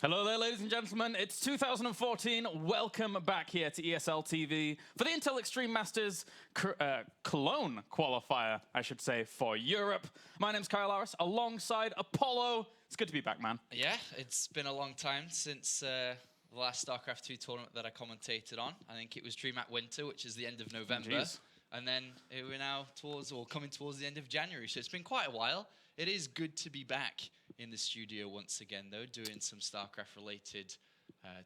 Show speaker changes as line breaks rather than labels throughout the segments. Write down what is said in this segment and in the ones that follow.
Hello there, ladies and gentlemen. It's 2014. Welcome back here to ESL TV for the Intel Extreme Masters Cologne qualifier, I should say, for Europe. My name's Kyle Harris, alongside Apollo. It's good to be back, man.
Yeah, it's been a long time since the last StarCraft 2 tournament that I commentated on. I think it was DreamHack Winter, which is the end of November.
Jeez.
And then we're now coming towards the end of January, so it's been quite a while. It is good to be back in the studio once again, though, doing some StarCraft-related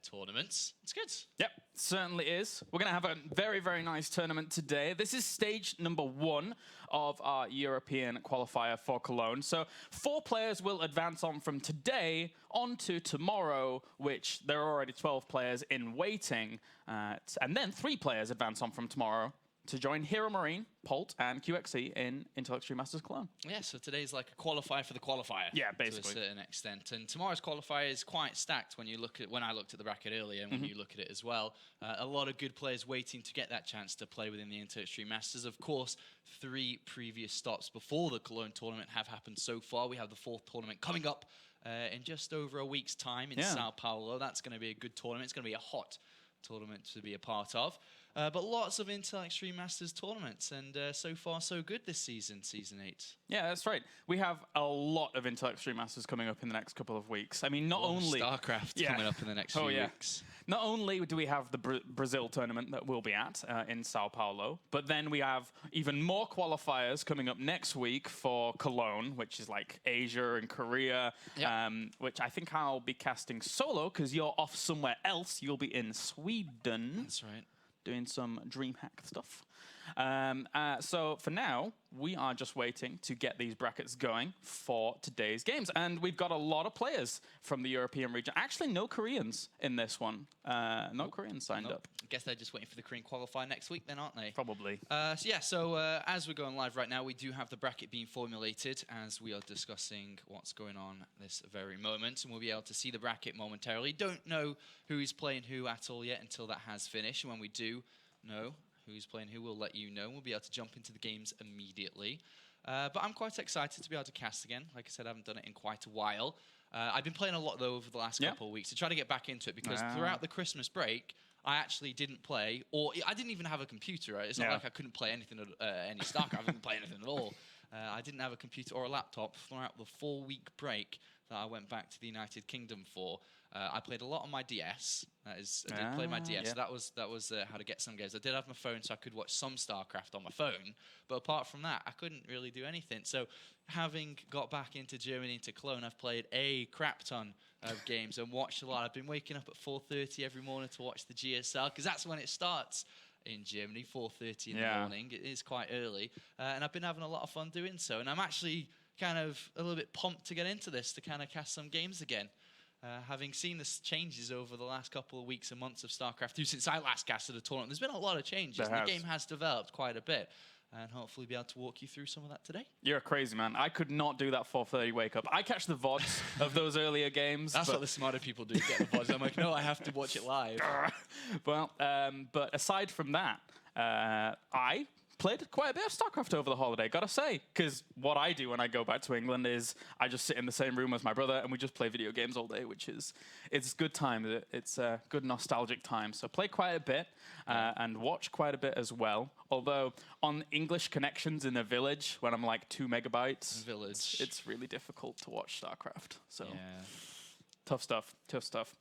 tournaments. It's good.
Yep, certainly is. We're going to have a very, very nice tournament today. This is stage number 1 of our European qualifier for Cologne. So 4 players will advance on from today on to tomorrow, which there are already 12 players in waiting. And then 3 players advance on from tomorrow to join Hero Marine, Polt, and QXE in Intel Extreme Masters Cologne.
Yeah, so today's like a qualifier for the qualifier.
Yeah, basically.
To a certain extent. And tomorrow's qualifier is quite stacked when you look at, when I looked at the bracket earlier and when you look at it as well. A lot of good players waiting to get that chance to play within the Intel Extreme Masters. Of course, 3 previous stops before the Cologne tournament have happened so far. We have the 4th tournament coming up in just over a week's time in Sao Paulo. That's going to be a good tournament. It's going to be a hot tournament to be a part of. But lots of Intel Extreme Masters tournaments, and so far so good this season, Season 8.
Yeah, that's right. We have a lot of Intel Extreme Masters coming up in the next couple of weeks. I mean, not only
StarCraft coming up in the next few weeks.
Not only do we have the Brazil tournament that we'll be at in Sao Paulo, but then we have even more qualifiers coming up next week for Cologne, which is like Asia and Korea, which I think I'll be casting solo because you're off somewhere else. You'll be in Sweden.
That's right.
Doing some DreamHack stuff. So for now, we are just waiting to get these brackets going for today's games. And we've got a lot of players from the European region. Actually, no Koreans in this one. No Koreans signed up.
I guess they're just waiting for the Korean qualifier next week then, aren't they?
Probably.
So as we're going live right now, we do have the bracket being formulated as we are discussing what's going on this very moment. And we'll be able to see the bracket momentarily. Don't know who is playing who at all yet until that has finished. And when we do know who's playing who, we'll let you know. We'll be able to jump into the games immediately. But I'm quite excited to be able to cast again. Like I said, I haven't done it in quite a while. I've been playing a lot, though, over the last couple of weeks to try to get back into it because throughout the Christmas break, I actually didn't play, or I didn't even have a computer. Right? It's not like I couldn't play anything, any StarCraft. I didn't play anything at all. I didn't have a computer or a laptop throughout the 4-week break that I went back to the United Kingdom for. I played a lot on my DS. I did play my DS. So that was how to get some games. I did have my phone, so I could watch some StarCraft on my phone. But apart from that, I couldn't really do anything. So having got back into Germany, into Cologne, I've played a crap ton of games and watched a lot. I've been waking up at 4:30 every morning to watch the GSL, because that's when it starts in Germany, 4:30 in the morning. It is quite early. And I've been having a lot of fun doing so. And I'm actually kind of a little bit pumped to get into this, to kind of cast some games again. Having seen the changes over the last couple of weeks and months of StarCraft 2 since I last casted a tournament, there's been a lot of changes. The game has developed quite a bit, and hopefully be able to walk you through some of that today.
You're crazy, man. I could not do that 4:30 wake up. I catch the VODs of those earlier games.
That's what the smarter people do, get the VODs. I'm like, no, I have to watch it live.
Well, but aside from that, I played quite a bit of StarCraft over the holiday, gotta say. Because what I do when I go back to England is I just sit in the same room as my brother and we just play video games all day, which is, it's good time. It's a good nostalgic time. So play quite a bit and watch quite a bit as well. Although on English connections in the village, when I'm like 2 megabytes, it's really difficult to watch StarCraft. So tough stuff, tough stuff.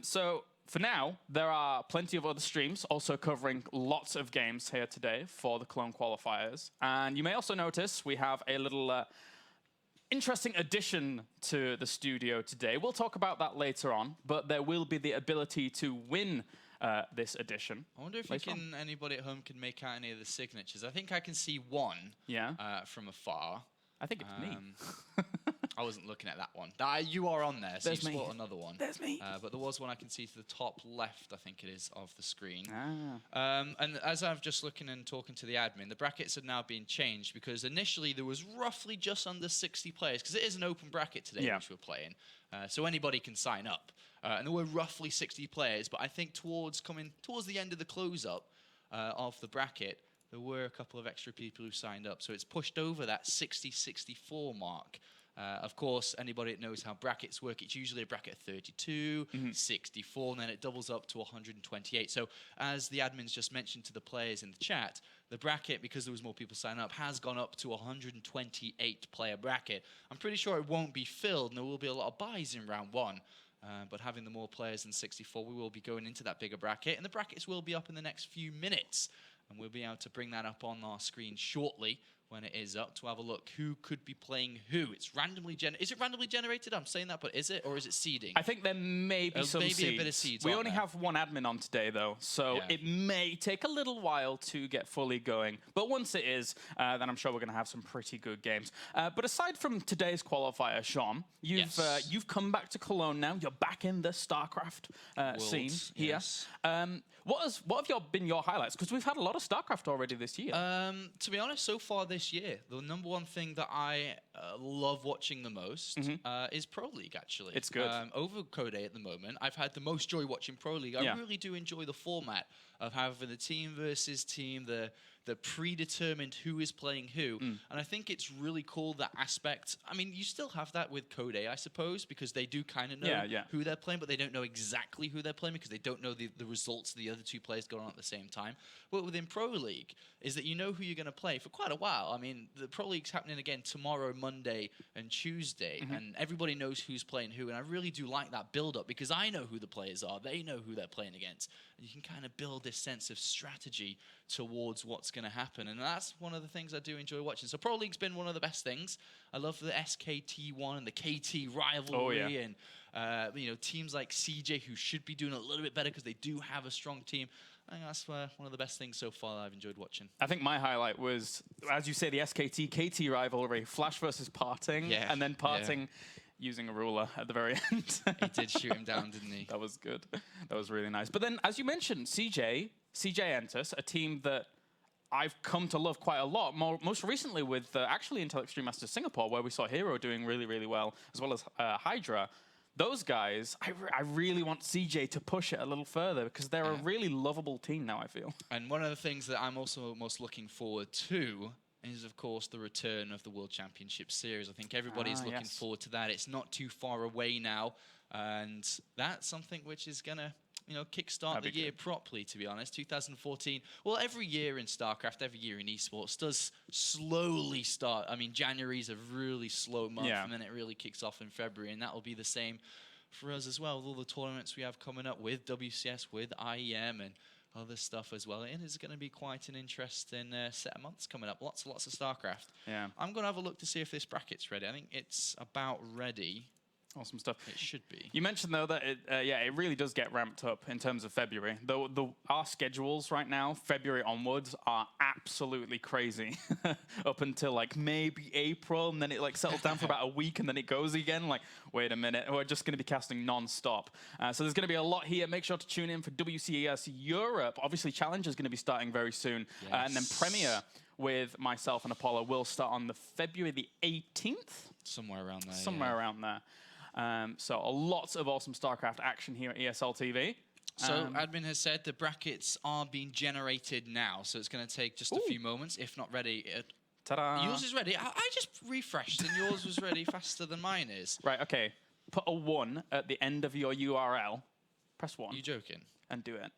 So for now, there are plenty of other streams also covering lots of games here today for the Cologne qualifiers. And you may also notice we have a little interesting addition to the studio today. We'll talk about that later on, but there will be the ability to win this edition.
I wonder if anybody at home can make out any of the signatures. I think I can see one from afar.
I think it's me.
I wasn't looking at that one. You are on there, so you spot another one.
There's me.
But there was one I can see to the top left, I think it is, of the screen. And as I've just looking and talking to the admin, the brackets have now been changed because initially there was roughly just under 60 players, because it is an open bracket today which we're playing. So anybody can sign up. And there were roughly 60 players, but I think towards the end of the close-up of the bracket, there were a couple of extra people who signed up. So it's pushed over that 60-64 mark. Of course, anybody that knows how brackets work, it's usually a bracket of 32, 64, and then it doubles up to 128. So as the admins just mentioned to the players in the chat, the bracket, because there was more people signing up, has gone up to a 128-player bracket. I'm pretty sure it won't be filled, and there will be a lot of buys in round 1. But having the more players than 64, we will be going into that bigger bracket, and the brackets will be up in the next few minutes. And we'll be able to bring that up on our screen shortly when it is up to have a look who could be playing who. It's randomly is it randomly generated? I'm saying that, but is it, or is it seeding?
I think there may be some
maybe
seeds.
a bit of seeds.
We only have one admin on today, though, so it may take a little while to get fully going. But once it is, then I'm sure we're going to have some pretty good games. But aside from today's qualifier, Sean, you've come back to Cologne now. You're back in the StarCraft scene here.
Yes.
What have been your highlights? Because we've had a lot of StarCraft already this year.
To be honest, so far this year, the number one thing that I love watching the most is Pro League, actually.
It's good.
Over Code at the moment, I've had the most joy watching Pro League. I really do enjoy the format of having the team versus team, the predetermined who is playing who. And I think it's really cool, that aspect. I mean, you still have that with Code A, I suppose, because they do kind of know who they're playing, but they don't know exactly who they're playing because they don't know the results of the other two players going on at the same time. But within Pro League is that you know who you're going to play for quite a while. I mean, the Pro League's happening again tomorrow, Monday, and Tuesday, and everybody knows who's playing who. And I really do like that build-up because I know who the players are. They know who they're playing against. And you can kind of build this sense of strategy towards what's going to happen. And that's one of the things I do enjoy watching. So Pro League's been one of the best things. I love the SKT1 and the KT rivalry and you know, teams like CJ who should be doing a little bit better because they do have a strong team. I think that's one of the best things so far that I've enjoyed watching.
I think my highlight was, as you say, the SKT-KT rivalry, Flash versus Parting, and then Parting using a ruler at the very end.
He did shoot him down, didn't he?
That was good. That was really nice. But then, as you mentioned, CJ Entus, a team that I've come to love quite a lot, most recently with actually Intel Extreme Masters Singapore, where we saw Hero doing really, really well, as well as Hydra. Those guys, I really want CJ to push it a little further because they're a really lovable team now, I feel.
And one of the things that I'm also most looking forward to is, of course, the return of the World Championship Series. I think everybody's looking forward to that. It's not too far away now, and that's something which is going to, you know, kickstart the year properly, to be honest. 2014, well, every year in StarCraft, every year in esports does slowly start. I mean, January's a really slow month, and then it really kicks off in February, and that will be the same for us as well, with all the tournaments we have coming up with WCS, with IEM, and other stuff as well. It is going to be quite an interesting set of months coming up. Lots and lots of StarCraft. Yeah. I'm going to have a look to see if this bracket's ready. I think it's about ready.
Awesome stuff.
It should be.
You mentioned, though, that it really does get ramped up in terms of February. Our schedules right now, February onwards, are absolutely crazy. Up until, like, maybe April, and then it, like, settles down for about a week, and then it goes again. Like, wait a minute, we're just going to be casting non-stop. So there's going to be a lot here. Make sure to tune in for WCES Europe. Obviously, Challenge is going to be starting very soon. And then Premier with myself and Apollo will start on the February the 18th?
Somewhere around there.
Somewhere around there. So lots of awesome StarCraft action here at ESL TV.
So admin has said the brackets are being generated now, so it's going to take just a few moments, if not ready.
Ta-da!
Yours is ready. I just refreshed, and yours was ready faster than mine is.
Right, okay. Put a 1 at the end of your URL. Press 1.
Are you joking?
And do it.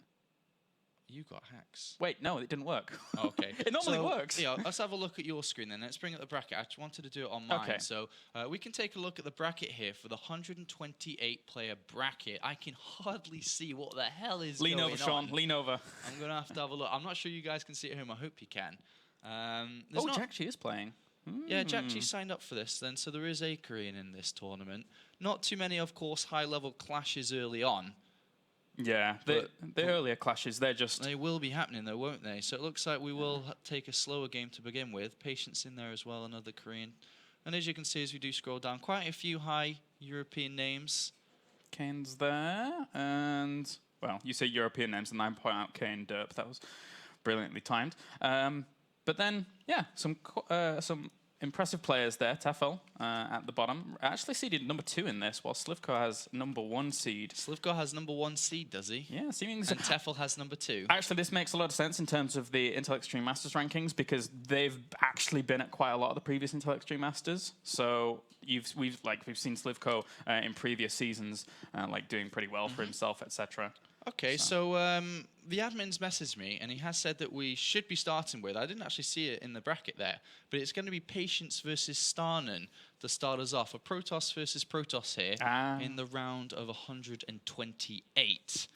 You got hacks.
Wait, no, it didn't work.
Okay.
It normally works.
Yeah, let's have a look at your screen then. Let's bring up the bracket. I just wanted to do it on mine.
Okay.
So we can take a look at the bracket here for the 128-player bracket. I can hardly see what the hell is going on.
Lean over, Sean. Lean over.
I'm going to have a look. I'm not sure you guys can see it at home. I hope you can.
Jack Chi is playing.
Yeah, Jack Chi signed up for this then, so there is a Korean in this tournament. Not too many, of course, high-level clashes early on.
Yeah, the earlier clashes, they
will be happening though, won't they? So it looks like we will take a slower game to begin with. Patience in there as well, another Korean. And as you can see, as we do scroll down, quite a few high European names.
Kane's there, and, well, you say European names, and I point out Kane Derp. That was brilliantly timed. But then, yeah, some impressive players there. Tefel at the bottom. Actually seeded number 2 in this, while Slivko has number 1 seed.
Slivko has number 1 seed, does he?
Yeah, seeming so.
And Tefel has number 2.
Actually, this makes a lot of sense in terms of the Intel Extreme Masters rankings, because they've actually been at quite a lot of the previous Intel Extreme Masters. So we've seen Slivko in previous seasons like doing pretty well for himself, etc.
Okay, so the admin's messaged me, and he has said that we should be starting with, I didn't actually see it in the bracket there, but it's going to be Patience versus StarNaN to start us off. A Protoss versus Protoss here in the round of 128.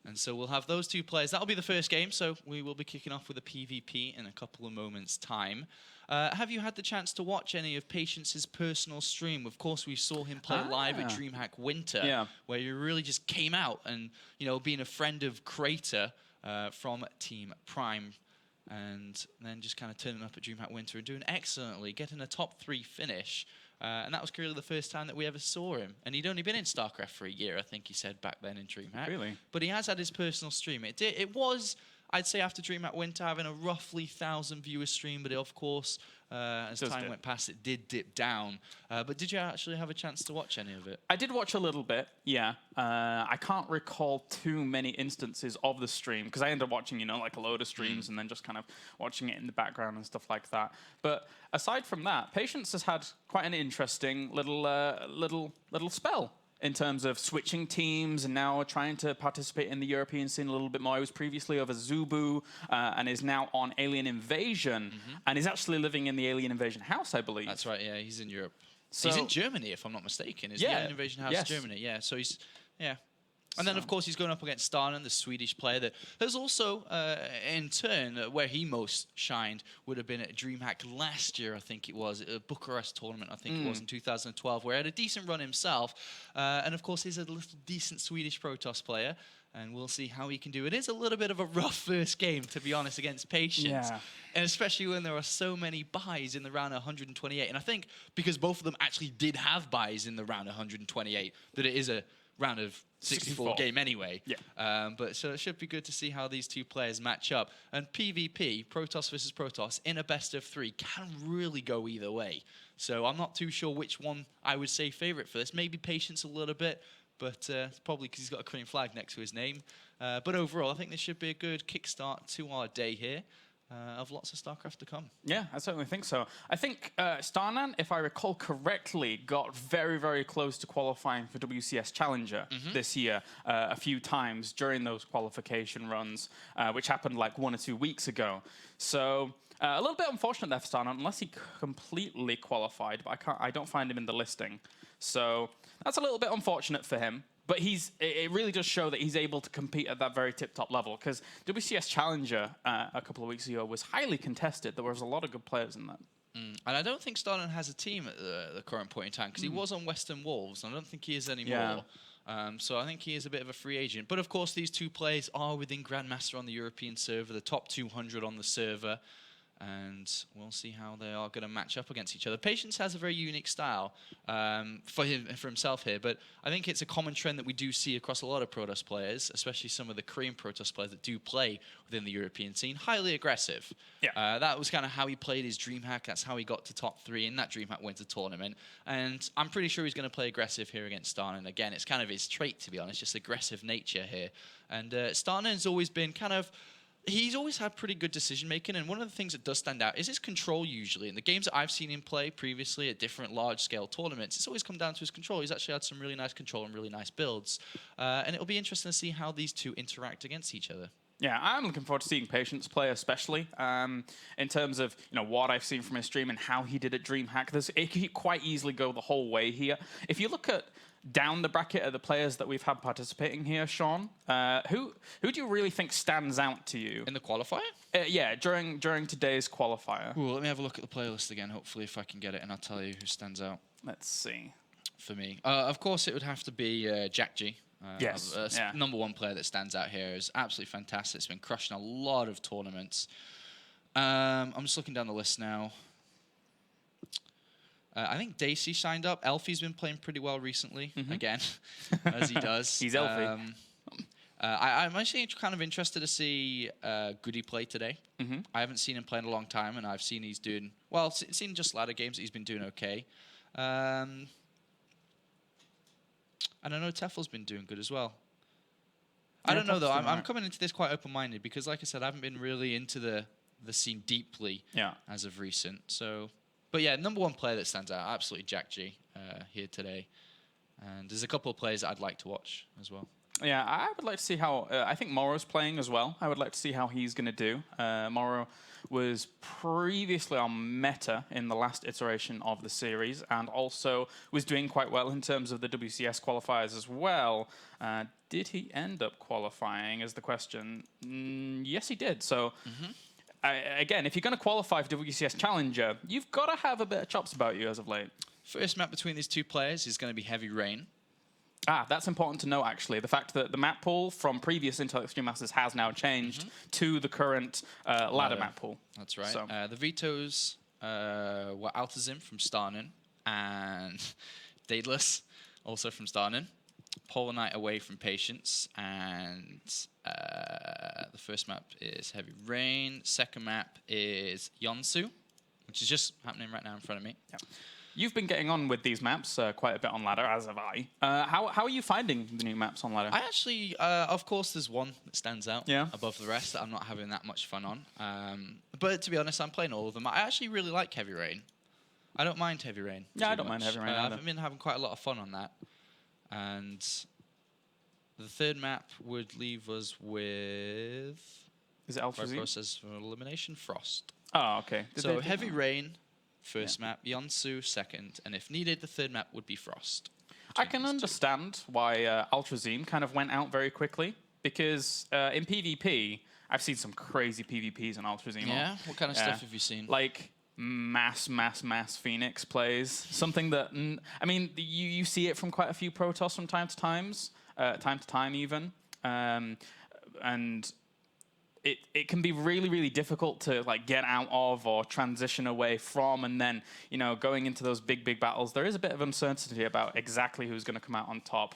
And so we'll have those 2 players. That'll be the first game, so we will be kicking off with a PvP in a couple of moments' time. Have you had the chance to watch any of Patience's personal stream? Of course, we saw him play live at DreamHack Winter, where he really just came out and, you know, being a friend of Crater from Team Prime, and then just kind of turning up at DreamHack Winter and doing excellently, getting a top 3 finish. And that was clearly the first time that we ever saw him. And he'd only been in StarCraft for a year, I think he said back then in DreamHack.
Really? But
he has had his personal stream. It was, I'd say, after DreamHack Winter, having a roughly 1,000 viewer stream, but of course, as time went past, it did dip down. But did you actually have a chance to watch any of it?
I did watch a little bit, yeah. I can't recall too many instances of the stream, because I ended up watching, you know, like a load of streams and then just kind of watching it in the background and stuff like that. But aside from that, Patience has had quite an interesting little spell in terms of switching teams and now trying to participate in the European scene a little bit more. He was previously over Zubu and is now on Alien Invasion and is actually living in the Alien Invasion house, I believe.
That's right, yeah, he's in Europe. So he's in Germany, if I'm not mistaken. Is the Alien Invasion house Germany? Yeah, so he's, And then, of course, he's going up against StarNaN, the Swedish player that has also, in turn, where he most shined would have been at DreamHack last year, I think it was, at a Bucharest tournament, I think it was, in 2012, where he had a decent run himself. And, of course, he's a little decent Swedish Protoss player, and we'll see how he can do. It is a little bit of a rough first game, to be honest, against Patience. Yeah. And especially when there are so many buys in the round 128. And I think because both of them actually did have buys in the round 128, that it is a round of 64 game anyway. Yeah. But so it should be good to see how these 2 players match up. And PvP, Protoss versus Protoss, in a best of 3 can really go either way. So I'm not too sure which one I would say favorite for this. Maybe Patience a little bit, but it's probably because he's got a Korean flag next to his name. But overall, I think this should be a good kickstart to our day here. Of lots of StarCraft to come. Yeah,
I certainly think so. I think StarNaN, if I recall correctly, got very, very close to qualifying for WCS Challenger this year a few times during those qualification runs, which happened like 1 or 2 weeks ago. So a little bit unfortunate there for StarNaN, unless he completely qualified, but I don't find him in the listing. So that's a little bit unfortunate for him. But it really does show that he's able to compete at that very tip-top level, because WCS Challenger a couple of weeks ago was highly contested. There was a lot of good players in that.
And I don't think StarNaN has a team at the current point in time, because he was on Western Wolves, and I don't think he is anymore. So I think he is a bit of a free agent. But of course, these 2 players are within Grandmaster on the European server, the top 200 on the server. And we'll see how they are going to match up against each other. Patience has a very unique style for himself here, but I think it's a common trend that we do see across a lot of Protoss players, especially some of the Korean Protoss players that do play within the European scene. Highly aggressive. Yeah. That was kind of how he played his DreamHack. That's how he got to top 3 in that DreamHack Winter tournament. And I'm pretty sure he's going to play aggressive here against StarNaN. Again, it's kind of his trait, to be honest, just aggressive nature here. And StarNaN's always been kind of... He's always had pretty good decision-making, and one of the things that does stand out is his control usually. In the games that I've seen him play previously at different large-scale tournaments, it's always come down to his control. He's actually had some really nice control and really nice builds. And it'll be interesting to see how these 2 interact against each other.
Yeah, I'm looking forward to seeing Patience play, especially in terms of what I've seen from his stream and how he did at DreamHack. It could quite easily go the whole way here. If you look at down the bracket of the players that we've had participating here, Sean, who do you really think stands out to you
in the qualifier?
Yeah, during today's qualifier.
Ooh, let me have a look at the playlist again. Hopefully, if I can get it, and I'll tell you who stands out.
Let's see.
For me, of course, it would have to be Jack G.
Yes,
number 1 player that stands out here is absolutely fantastic. It's been crushing a lot of tournaments. I'm just looking down the list now. I think Daisy signed up. Elfie's been playing pretty well recently, again, as he does.
He's Elfie.
I'm actually kind of interested to see Goody play today. I haven't seen him play in a long time, and I've seen he's doing well. Seen just ladder games, he's been doing okay. And I know Tefl's been doing good as well. I don't know though. I'm coming into this quite open-minded because, like I said, I haven't been really into the scene deeply as of recent. So, but yeah, number one player that stands out, absolutely Jack G here today. And there's a couple of players that I'd like to watch as well.
Yeah, I would like to see how... I think Morrow's playing as well. I would like to see how he's going to do. Morrow was previously on meta in the last iteration of the series and also was doing quite well in terms of the WCS qualifiers as well. Did he end up qualifying is the question. Yes, he did. So, again, if you're going to qualify for WCS Challenger, you've got to have a bit of chops about you as of late.
First map between these two players is going to be Heavy Rain.
That's important to know, actually. The fact that the map pool from previous Intel Extreme Masters has now changed to the current ladder map pool.
That's right. So. The vetoes were Altazim from StarNaN and Daedalus, also from StarNaN. Polar Knight away from Patience, and the first map is Heavy Rain. Second map is Yonsu, which is just happening right now in front of me.
Yeah. You've been getting on with these maps quite a bit on ladder, as have I. How are you finding the new maps on ladder?
I actually, of course, there's one that stands out above the rest that I'm not having that much fun on. But to be honest, I'm playing all of them. I actually really like Heavy Rain. I don't mind Heavy Rain.
Yeah, I don't mind Heavy Rain either.
I've been having quite a lot of fun on that. And the third map would leave us with...
Is it Ultra Z?
Process of elimination, Frost.
Oh, okay.
So Heavy Rain... First map, Yonsu second, and if needed, the third map would be Frost.
I can understand why Ultrazine kind of went out very quickly, because in PvP, I've seen some crazy PvPs in Ultrazine.
Yeah? What kind of stuff have you seen?
Like mass Phoenix plays. Something that, I mean, you see it from quite a few Protoss from time to time even. And... It can be really, really difficult to like get out of or transition away from, and then going into those big battles, there is a bit of uncertainty about exactly who's going to come out on top.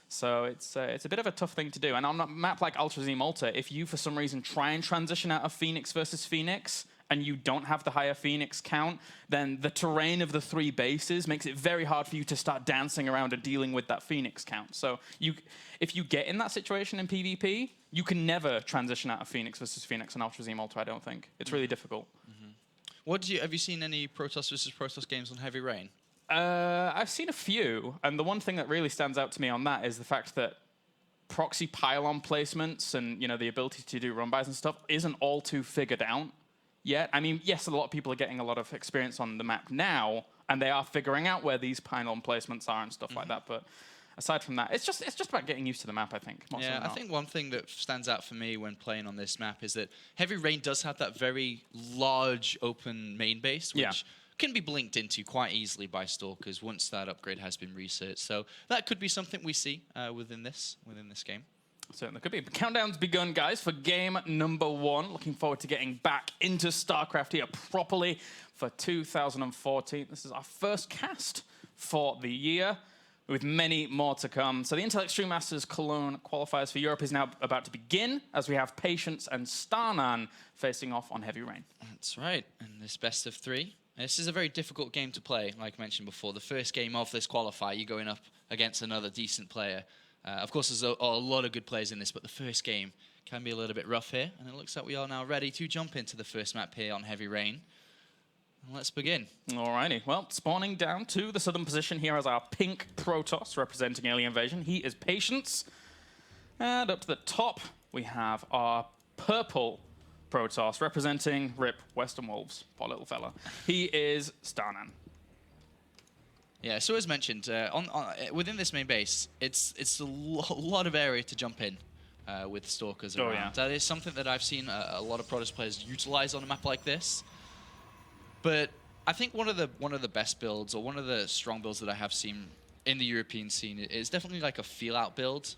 So it's a bit of a tough thing to do. And on a map like Ultra-Z Malta, if you for some reason try and transition out of Phoenix versus Phoenix, and you don't have the higher Phoenix count, then the terrain of the three bases makes it very hard for you to start dancing around and dealing with that Phoenix count. So if you get in that situation in PvP, you can never transition out of Phoenix versus Phoenix and Ultra Z Malta, I don't think. It's really difficult.
Have you seen any Protoss versus Protoss games on Heavy Rain?
I've seen a few, and the one thing that really stands out to me on that is the fact that proxy pylon placements and the ability to do run-bys and stuff isn't all too figured out yet. I mean, yes, a lot of people are getting a lot of experience on the map now, and they are figuring out where these pylon placements are and stuff like that, but aside from that, it's just about getting used to the map, I think.
Yeah, I think one thing that stands out for me when playing on this map is that Heavy Rain does have that very large open main base, which can be blinked into quite easily by Stalkers once that upgrade has been researched. So that could be something we see within this game.
Certainly could be. But countdown's begun, guys, for game number 1. Looking forward to getting back into StarCraft here properly for 2014. This is our first cast for the year, with many more to come. So the Intel Extreme Masters Cologne qualifiers for Europe is now about to begin, as we have Patience and StarNaN facing off on Heavy Rain.
That's right. And this best of 3. This is a very difficult game to play, like I mentioned before. The first game of this qualifier, you're going up against another decent player. Of course, there's a lot of good players in this, but the first game can be a little bit rough here. And it looks like we are now ready to jump into the first map here on Heavy Rain. Let's begin.
Alrighty. Well, spawning down to the southern position here as our pink Protoss representing Alien Invasion. He is Patience. And up to the top, we have our purple Protoss representing RIP Western Wolves. Poor little fella. He is StarNaN.
Yeah, so as mentioned, within this main base, it's a lot of area to jump in with Stalkers around.
Yeah.
That is something that I've seen a lot of Protoss players utilize on a map like this. But I think one of the best builds, or one of the strong builds that I have seen in the European scene, is definitely like a feel-out build,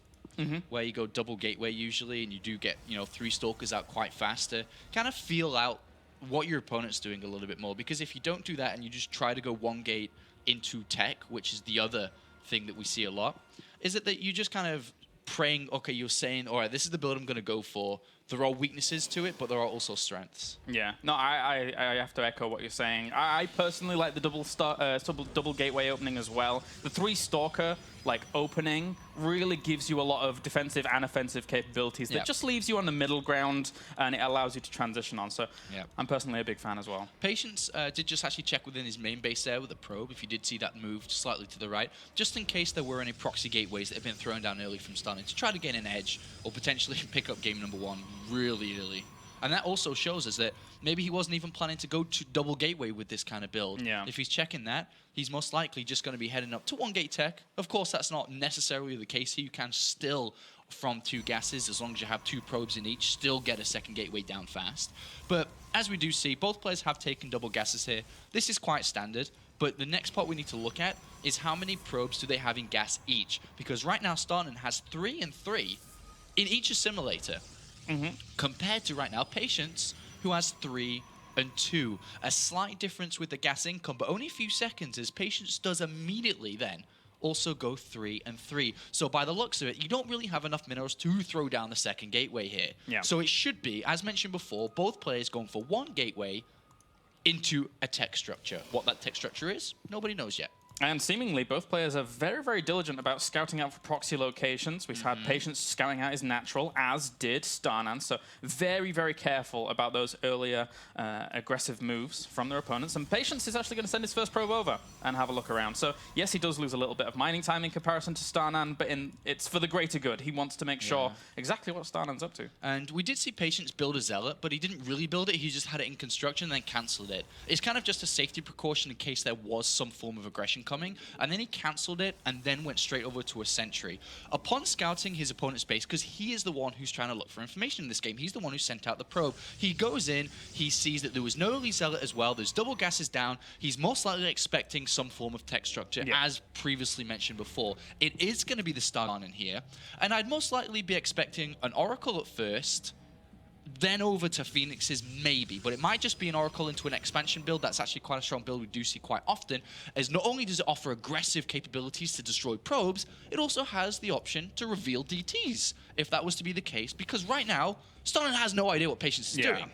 where you go double gateway usually, and you do get 3 Stalkers out quite fast to kind of feel out what your opponent's doing a little bit more. Because if you don't do that and you just try to go one gate into tech, which is the other thing that we see a lot, is that you just kind of praying, okay, you're saying, all right, this is the build I'm going to go for. There are weaknesses to it, but there are also strengths.
Yeah, no, I have to echo what you're saying. I personally like the double gateway opening as well. The 3 Stalker opening really gives you a lot of defensive and offensive capabilities that just leaves you on the middle ground, and it allows you to transition on. So I'm personally a big fan as well.
Patience did just actually check within his main base there with a probe, if you did see that moved slightly to the right, just in case there were any proxy gateways that have been thrown down early from StarNaN to try to gain an edge or potentially pick up game number 1 really early. And that also shows us that maybe he wasn't even planning to go to double gateway with this kind of build.
Yeah.
If he's checking that, he's most likely just going to be heading up to 1 gate tech. Of course, that's not necessarily the case here. You can still, from 2 gases, as long as you have 2 probes in each, still get a second gateway down fast. But as we do see, both players have taken double gases here. This is quite standard. But the next part we need to look at is how many probes do they have in gas each? Because right now, StarNaN has 3 and 3 in each assimilator. Compared to right now, Patience, who has 3 and 2. A slight difference with the gas income, but only a few seconds, as Patience does immediately then also go 3 and 3. So by the looks of it, you don't really have enough minerals to throw down the second gateway here.
Yeah.
So it should be, as mentioned before, both players going for 1 gateway into a tech structure. What that tech structure is, nobody knows yet.
And seemingly, both players are very, very diligent about scouting out for proxy locations. We've had Patience scouting out his natural, as did StarNaN. So very, very careful about those earlier aggressive moves from their opponents. And Patience is actually going to send his first probe over and have a look around. So yes, he does lose a little bit of mining time in comparison to StarNaN, but it's for the greater good. He wants to make sure exactly what StarNaN's up to.
And we did see Patience build a Zealot, but he didn't really build it. He just had it in construction and then cancelled it. It's kind of just a safety precaution in case there was some form of aggression coming, and then he cancelled it and then went straight over to a sentry. Upon scouting his opponent's base, because he is the one who's trying to look for information in this game, he's the one who sent out the probe. He goes in, he sees that there was no early Zealot as well, there's double gases down, he's most likely expecting some form of tech structure, as previously mentioned before. It is going to be the StarNaN in here, and I'd most likely be expecting an Oracle at first, then over to Phoenix's maybe, but it might just be an Oracle into an expansion build. That's actually quite a strong build we do see quite often, as not only does it offer aggressive capabilities to destroy probes, it also has the option to reveal DTs, if that was to be the case, because right now, StarNaN has no idea what Patience is doing.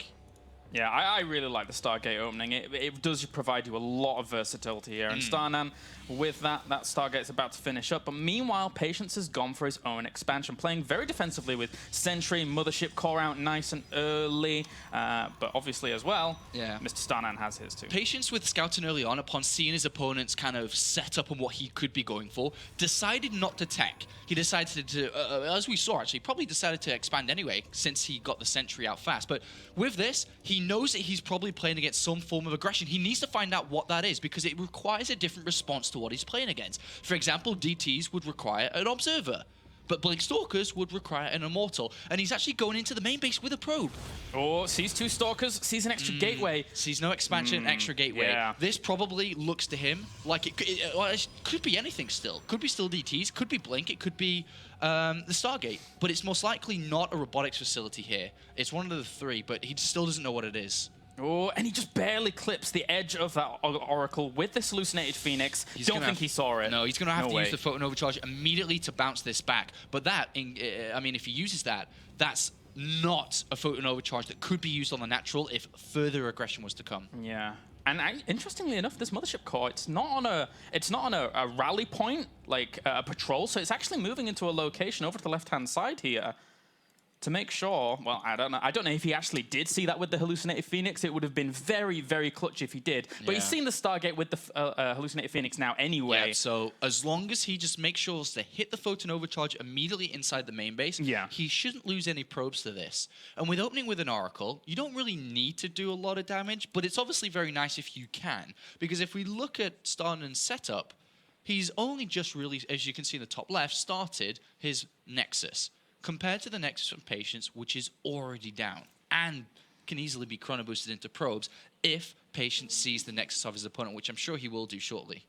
Yeah, I really like the Stargate opening. It does provide you a lot of versatility here. And StarNaN, with that Stargate's about to finish up. But meanwhile, Patience has gone for his own expansion, playing very defensively with Sentry, Mothership, core out nice and early. But obviously as well, Mr. StarNaN has his too.
Patience with scouting early on, upon seeing his opponent's kind of setup and what he could be going for, decided not to tech. He decided to, as we saw actually, probably decided to expand anyway, since he got the Sentry out fast. But with this, he knows that he's probably playing against some form of aggression. He needs to find out what that is, because it requires a different response to what he's playing against. For example, DTs would require an Observer, but Blink Stalkers would require an Immortal, and he's actually going into the main base with a probe.
Oh, sees 2 Stalkers, sees an extra gateway.
Sees no expansion, extra gateway.
Yeah.
This probably looks to him like it could be anything still. Could be still DTs, could be Blink, it could be the Stargate, but it's most likely not a robotics facility here. It's one of the 3, but he still doesn't know what it is.
Oh, and he just barely clips the edge of that Oracle with this hallucinated Phoenix. Don't think he saw it.
No, he's going to have to use the photon overcharge immediately to bounce this back. But that, I mean, if he uses that, that's not a photon overcharge that could be used on the natural if further aggression was to come.
Yeah. And interestingly enough, this Mothership core, it's not on a rally point, like a patrol, so it's actually moving into a location over to the left-hand side here to make sure. Well, I don't know if he actually did see that with the hallucinated Phoenix. It would have been very, very clutch if he did. But he's seen the Stargate with the hallucinated Phoenix now anyway.
Yeah, so as long as he just makes sure to hit the photon overcharge immediately inside the main base, he shouldn't lose any probes to this. And with opening with an Oracle, you don't really need to do a lot of damage, but it's obviously very nice if you can. Because if we look at StarNaN's setup, he's only just really, as you can see in the top left, started his Nexus, compared to the Nexus from Patience, which is already down and can easily be chrono boosted into probes if Patience sees the Nexus of his opponent, which I'm sure he will do shortly.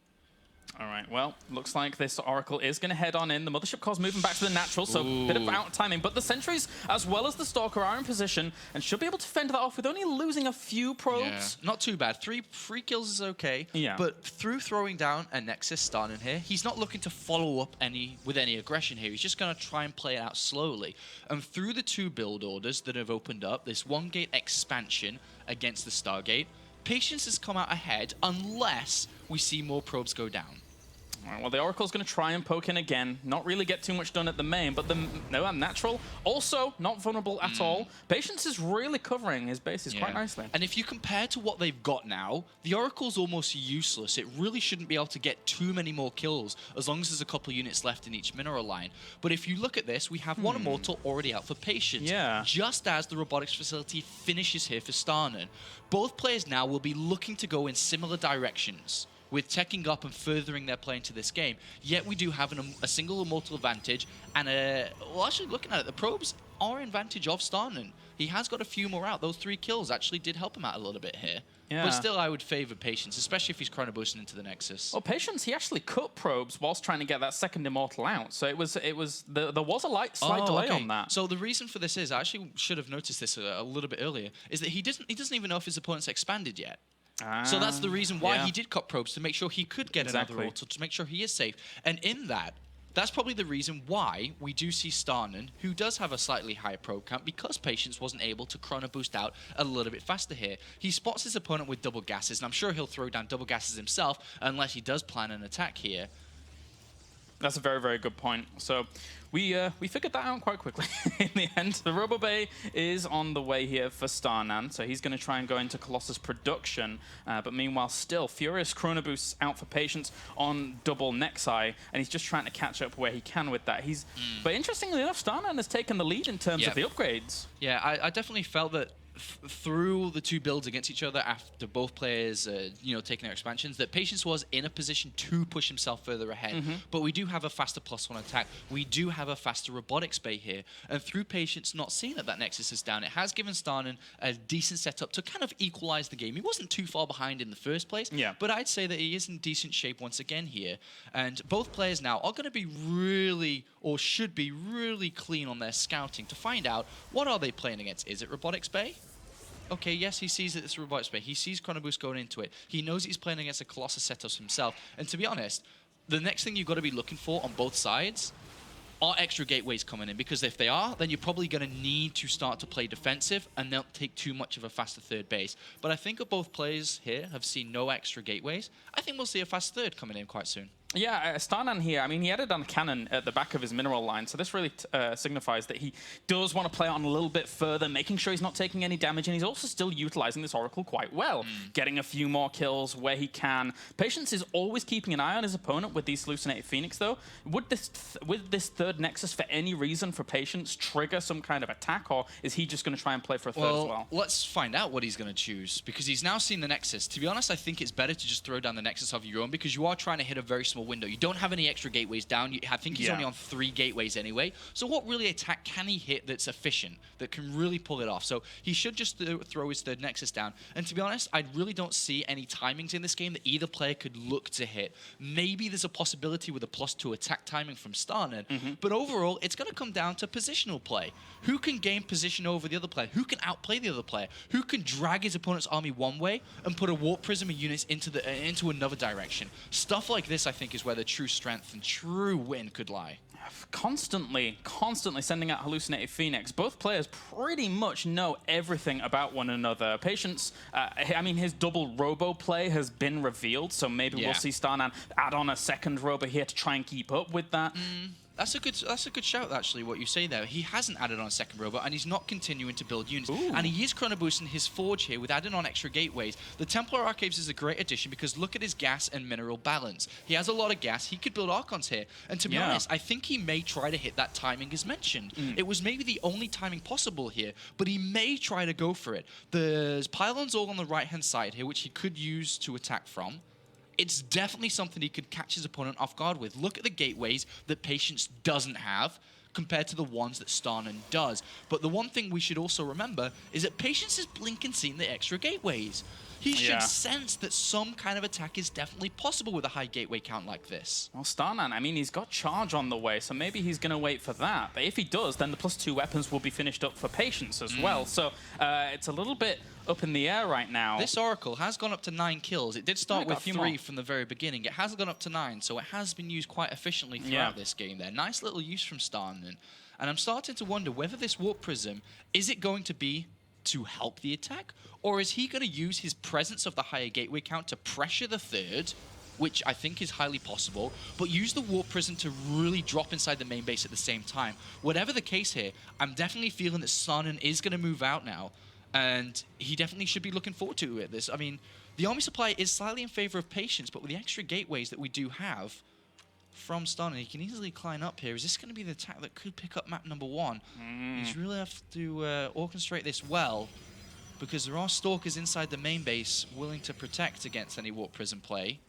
All right, well, looks like this Oracle is going to head on in. The Mothership Core's moving back to the natural, so a bit of out timing. But the Sentries, as well as the Stalker, are in position and should be able to fend that off with only losing a few probes.
Yeah, not too bad. Three kills is okay.
Yeah.
But through throwing down a Nexus StarNaN here, he's not looking to follow up with any aggression here. He's just going to try and play it out slowly. And through the 2 build orders that have opened up, this 1-gate expansion against the Stargate, Patience has come out ahead unless we see more probes go down.
All right, well, the Oracle's going to try and poke in again. Not really get too much done at the main, but the Natural also not vulnerable at all. Patience is really covering his bases quite nicely.
And if you compare to what they've got now, the Oracle's almost useless. It really shouldn't be able to get too many more kills as long as there's a couple of units left in each mineral line. But if you look at this, we have one Immortal already out for Patience.
Yeah.
Just as the robotics facility finishes here for StarNaN. Both players now will be looking to go in similar directions, with teching up and furthering their play into this game. Yet we do have a single Immortal advantage, and well, actually looking at it, the probes are in advantage of StarNaN. He has got a few more out. Those 3 kills actually did help him out a little bit here.
Yeah.
But still, I would favor Patience, especially if he's chrono boosting into the Nexus.
Well, Patience, he actually cut probes whilst trying to get that second Immortal out. So there was a slight delay on that.
So the reason for this is, I actually should have noticed this a little bit earlier, is that he doesn't even know if his opponent's expanded yet. So that's the reason why he did cut probes, to make sure he could get another Immortal, to make sure he is safe. And in that, that's probably the reason why we do see StarNaN, who does have a slightly higher probe count, because Patience wasn't able to chrono boost out a little bit faster here. He spots his opponent with double gases, and I'm sure he'll throw down double gases himself, unless he does plan an attack here.
That's a very, very good point. So we figured that out quite quickly in the end. The Robo Bay is on the way here for StarNaN, so he's going to try and go into Colossus production. But meanwhile, still, Furious Chrono Boosts out for Patience on double Nexi, and he's just trying to catch up where he can with that. But interestingly enough, StarNaN has taken the lead in terms of the upgrades.
Yeah, I definitely felt that through the 2 builds against each other, after both players taking their expansions, that Patience was in a position to push himself further ahead. But we do have a faster +1 attack. We do have a faster robotics bay here. And through Patience not seeing that Nexus is down, it has given StarNaN a decent setup to kind of equalize the game. He wasn't too far behind in the first place, but I'd say that he is in decent shape once again here. And both players now are going to be really, or should be really clean on their scouting to find out what are they playing against. Is it robotics bay? Okay, yes, he sees that it's a robotics bay. He sees Chrono Boost going into it. He knows he's playing against a Colossus setup himself. And to be honest, the next thing you've got to be looking for on both sides are extra gateways coming in. Because if they are, then you're probably going to need to start to play defensive and not take too much of a faster third base. But I think both players here have seen no extra gateways. I think we'll see a fast third coming in quite soon.
Yeah, StarNaN here, I mean, he added on a cannon at the back of his mineral line, so this really signifies that he does want to play on a little bit further, making sure he's not taking any damage, and he's also still utilizing this Oracle quite well, getting a few more kills where he can. Patience is always keeping an eye on his opponent with these Hallucinated Phoenix, though. Would this third Nexus, for any reason, for Patience, trigger some kind of attack, or is he just going to try and play for a third as well?
Let's find out what he's going to choose, because he's now seen the Nexus. To be honest, I think it's better to just throw down the Nexus of your own, because you are trying to hit a very small window. You don't have any extra gateways down. I think he's only on 3 gateways anyway. So what really attack can he hit that's efficient, that can really pull it off? So he should just throw his third Nexus down. And to be honest, I really don't see any timings in this game that either player could look to hit. Maybe there's a possibility with a +2 attack timing from StarNaN, but overall, it's going to come down to positional play. Who can gain position over the other player? Who can outplay the other player? Who can drag his opponent's army one way and put a Warp Prism of units into another direction? Stuff like this, I think, is where the true strength and true win could lie.
Constantly sending out Hallucinated Phoenix. Both players pretty much know everything about one another. Patience, I mean, his double Robo play has been revealed, so maybe we'll see StarNaN add on a second Robo here to try and keep up with that.
That's a good shout, actually, what you say there. He hasn't added on a second robot, and he's not continuing to build units. And he is chrono boosting his forge here with adding on extra gateways. The Templar Archives is a great addition because look at his gas and mineral balance. He has a lot of gas. He could build Archons here. And to be honest, I think he may try to hit that timing as mentioned. It was maybe the only timing possible here, but he may try to go for it. There's pylons all on the right-hand side here, which he could use to attack from. It's definitely something he could catch his opponent off guard with. Look at the gateways that Patience doesn't have. compared to the ones that StarNaN does. But the one thing we should also remember is that Patience is blinking seeing the extra gateways. He should sense that some kind of attack is definitely possible with a high gateway count like this.
Well, StarNaN, I mean, he's got charge on the way, so maybe he's going to wait for that. But if he does, then the +2 weapons will be finished up for Patience as well. So it's a little bit up in the air right now.
This Oracle has gone up to 9 kills. It did start with 3 from the very beginning. It has gone up to 9, so it has been used quite efficiently throughout this game there. Nice little use from StarNaN. And I'm starting to wonder whether this Warp Prism, is it going to be to help the attack? Or is he going to use his presence of the higher gateway count to pressure the third, which I think is highly possible, but use the Warp Prism to really drop inside the main base at the same time? Whatever the case here, I'm definitely feeling that StarNaN is going to move out now, and he definitely should be looking forward to it. I mean, the army supply is slightly in favor of Patience, but with the extra gateways that we do have from StarNaN, he can easily climb up here. Is this going to be the attack that could pick up map number 1? He's really have to orchestrate this well, because there are Stalkers inside the main base willing to protect against any Warp Prism play.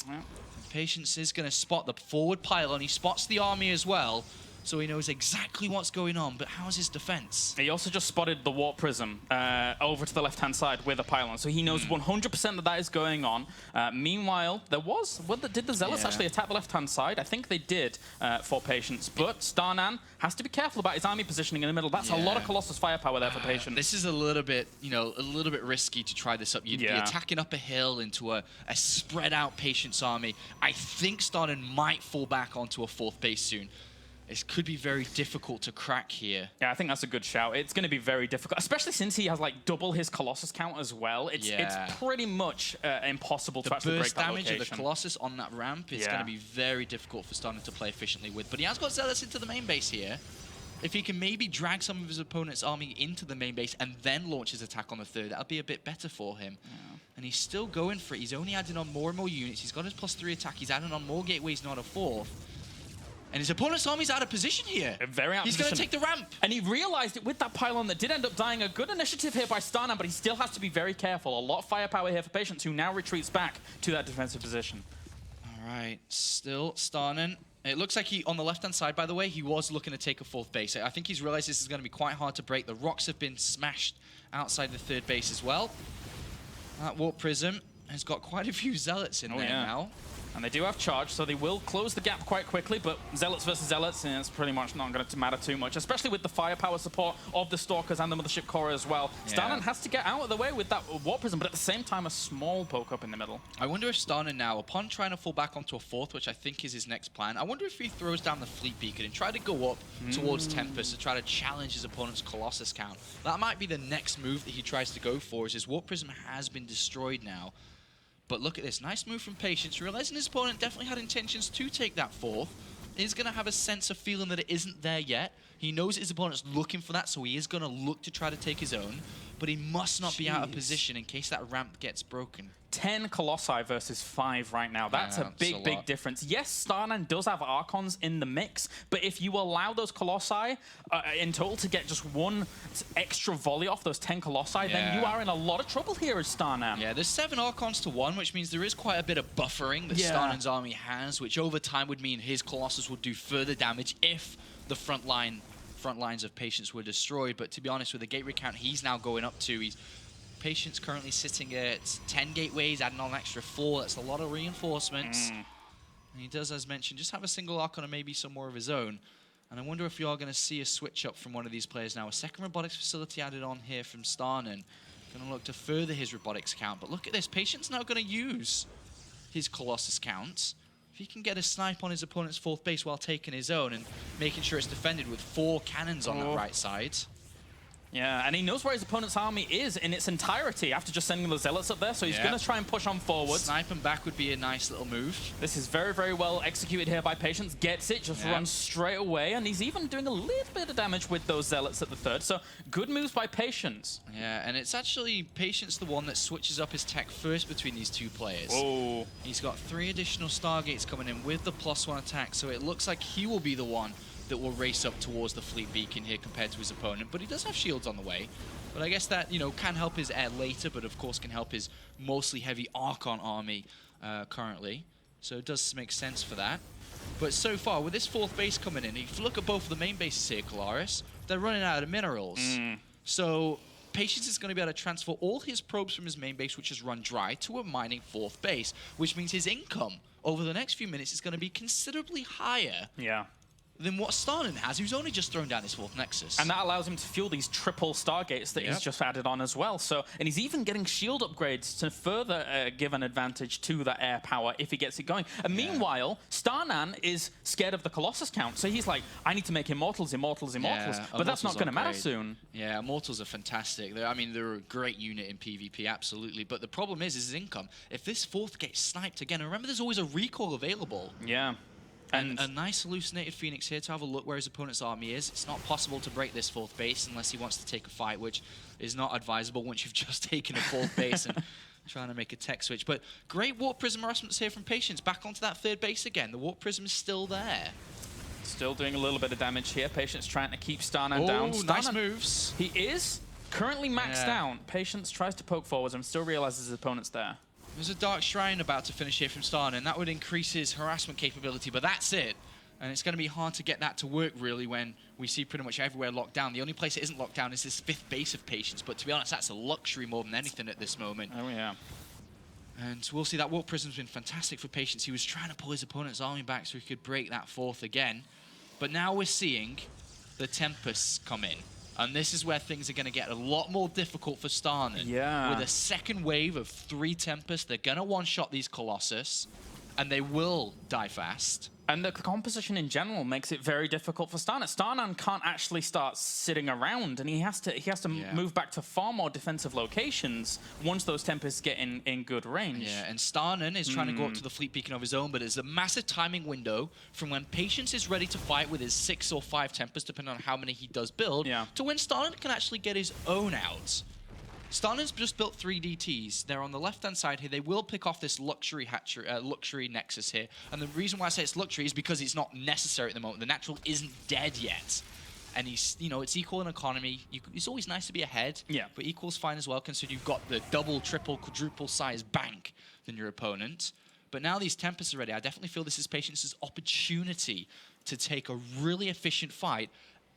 Patience is going to spot the forward pylon. He spots the army as well, so he knows exactly what's going on, but how's his defense?
He also just spotted the Warp Prism over to the left-hand side with a pylon, so he knows 100% that is going on. Meanwhile, did the Zealots actually attack the left-hand side? I think they did for Patience, but StarNaN has to be careful about his army positioning in the middle. That's a lot of Colossus firepower there for Patience.
This is a little bit, a little bit risky to try this up. You'd be attacking up a hill into a spread-out Patience army. I think StarNaN might fall back onto a 4th base soon. It could be very difficult to crack here.
Yeah, I think that's a good shout. It's going to be very difficult, especially since he has like double his Colossus count as well. It's pretty much impossible to actually break that location.
The burst damage of the Colossus on that ramp is going to be very difficult for StarNaN to play efficiently with. But he has got Zealots into the main base here. If he can maybe drag some of his opponent's army into the main base and then launch his attack on the third, that'll be a bit better for him. And he's still going for it. He's only adding on more and more units. He's got his +3 attack. He's adding on more gateways, not a 4th. And his opponent's army's out of position here.
Very out of position.
He's going to take the ramp.
And he realized it with that pylon that did end up dying. A good initiative here by StarNaN, but he still has to be very careful. A lot of firepower here for Patience, who now retreats back to that defensive position.
All right, still StarNaN. It looks like on the left-hand side, by the way, he was looking to take a 4th base. I think he's realized this is going to be quite hard to break. The rocks have been smashed outside the 3rd base as well. That Warp Prism has got quite a few Zealots in there now.
And they do have charge, so they will close the gap quite quickly, but Zealots versus Zealots, it's pretty much not going to matter too much, especially with the firepower support of the Stalkers and the Mothership Core as well. StarNaN has to get out of the way with that Warp Prism, but at the same time, a small poke up in the middle.
I wonder if StarNaN now, upon trying to fall back onto a 4th, which I think is his next plan, I wonder if he throws down the Fleet Beacon and try to go up towards Tempest to try to challenge his opponent's Colossus count. That might be the next move that he tries to go for, as his Warp Prism has been destroyed now. But look at this, nice move from Patience, realizing his opponent definitely had intentions to take that 4th. He's going to have a sense of feeling that it isn't there yet. He knows his opponent's looking for that, so he is going to look to try to take his own. But he must not be out of position in case that ramp gets broken.
10 Colossi versus 5 right now. That's a big difference. Yes, StarNaN does have Archons in the mix, but if you allow those Colossi in total to get just 1 extra volley off those 10 Colossi, then you are in a lot of trouble here as StarNaN.
Yeah, there's 7 Archons to 1, which means there is quite a bit of buffering that StarNaN's army has, which over time would mean his Colossus would do further damage if the front lines of Patience were destroyed. But to be honest, with the gateway count he's now going up to, Patience currently sitting at 10 gateways, adding on an extra 4. That's a lot of reinforcements. And he does, as mentioned, just have a single Archon and maybe some more of his own. And I wonder if you are going to see a switch up from one of these players now. A second robotics facility added on here from StarNaN. Going to look to further his robotics count. But look at this. Patience now going to use his Colossus count. If he can get a snipe on his opponent's 4th base while taking his own and making sure it's defended with 4 cannons on the right side.
Yeah, and he knows where his opponent's army is in its entirety after just sending the Zealots up there, so he's going to try and push on forward.
Snipe him back would be a nice little move.
This is very well executed here by Patience. Gets it, just runs straight away, and he's even doing a little bit of damage with those Zealots at the 3rd, so good moves by Patience.
Yeah, and it's actually Patience the one that switches up his tech first between these 2 players.
Oh.
He's got 3 additional Stargates coming in with the +1 attack, so it looks like he will be the one that will race up towards the Fleet Beacon here compared to his opponent. But he does have shields on the way. But I guess that, can help his air later, but of course can help his mostly heavy Archon army currently. So it does make sense for that. But so far, with this fourth base coming in, if you look at both of the main bases here, Kolaris, they're running out of minerals. So Patience is going to be able to transfer all his probes from his main base, which has run dry, to a mining fourth base, which means his income over the next few minutes is going to be considerably higher than what StarNaN has, who's only just thrown down his fourth Nexus.
And that allows him to fuel these triple Stargates that he's just added on as well. So, and he's even getting shield upgrades to further give an advantage to that air power if he gets it going. And meanwhile, StarNaN is scared of the Colossus count. So he's like, I need to make Immortals. But that's not going to matter soon.
Yeah, Immortals are fantastic. I mean, they're a great unit in PvP, absolutely. But the problem is his income. If this fourth gets sniped again, remember there's always a recall available.
Yeah.
And a nice hallucinated Phoenix here to have a look where his opponent's army is. It's not possible to break this fourth base unless he wants to take a fight, which is not advisable once you've just taken a fourth base and trying to make a tech switch. But great Warp Prism harassments here from Patience. Back onto that third base again. The Warp Prism is still there.
Still doing a little bit of damage here. Patience trying to keep StarNaN down.
Nice moves.
He is currently maxed out. Patience tries to poke forwards and still realizes his opponent's there.
There's a Dark Shrine about to finish here from StarNaN, and that would increase his harassment capability, but that's it. And it's going to be hard to get that to work, really, when we see pretty much everywhere locked down. The only place it isn't locked down is this fifth base of Patience, but to be honest, that's a luxury more than anything at this moment.
Oh, yeah.
And we'll see that Warp Prism's been fantastic for Patience. He was trying to pull his opponent's army back so he could break that fourth again. But now we're seeing the Tempests come in. And this is where things are going to get a lot more difficult for StarNaN.
Yeah.
With a second wave of 3 Tempests, they're going to one-shot these Colossus, and they will die fast.
And the composition in general makes it very difficult for StarNaN. StarNaN can't actually start sitting around, and he has to move back to far more defensive locations once those Tempests get in good range.
Yeah, and StarNaN is trying to go up to the fleet beacon of his own, but there's a massive timing window from when Patience is ready to fight with his 6 or 5 Tempests, depending on how many he does build, to when StarNaN can actually get his own out. StarNaN's just built 3 DTs. They're on the left-hand side here. They will pick off this luxury Nexus here. And the reason why I say it's luxury is because it's not necessary at the moment. The natural isn't dead yet. And he's, you know, it's equal in economy. It's always nice to be ahead.
Yeah.
But equal's fine as well, considering you've got the double, triple, quadruple size bank than your opponent. But now these Tempests are ready. I definitely feel this is Patience's opportunity to take a really efficient fight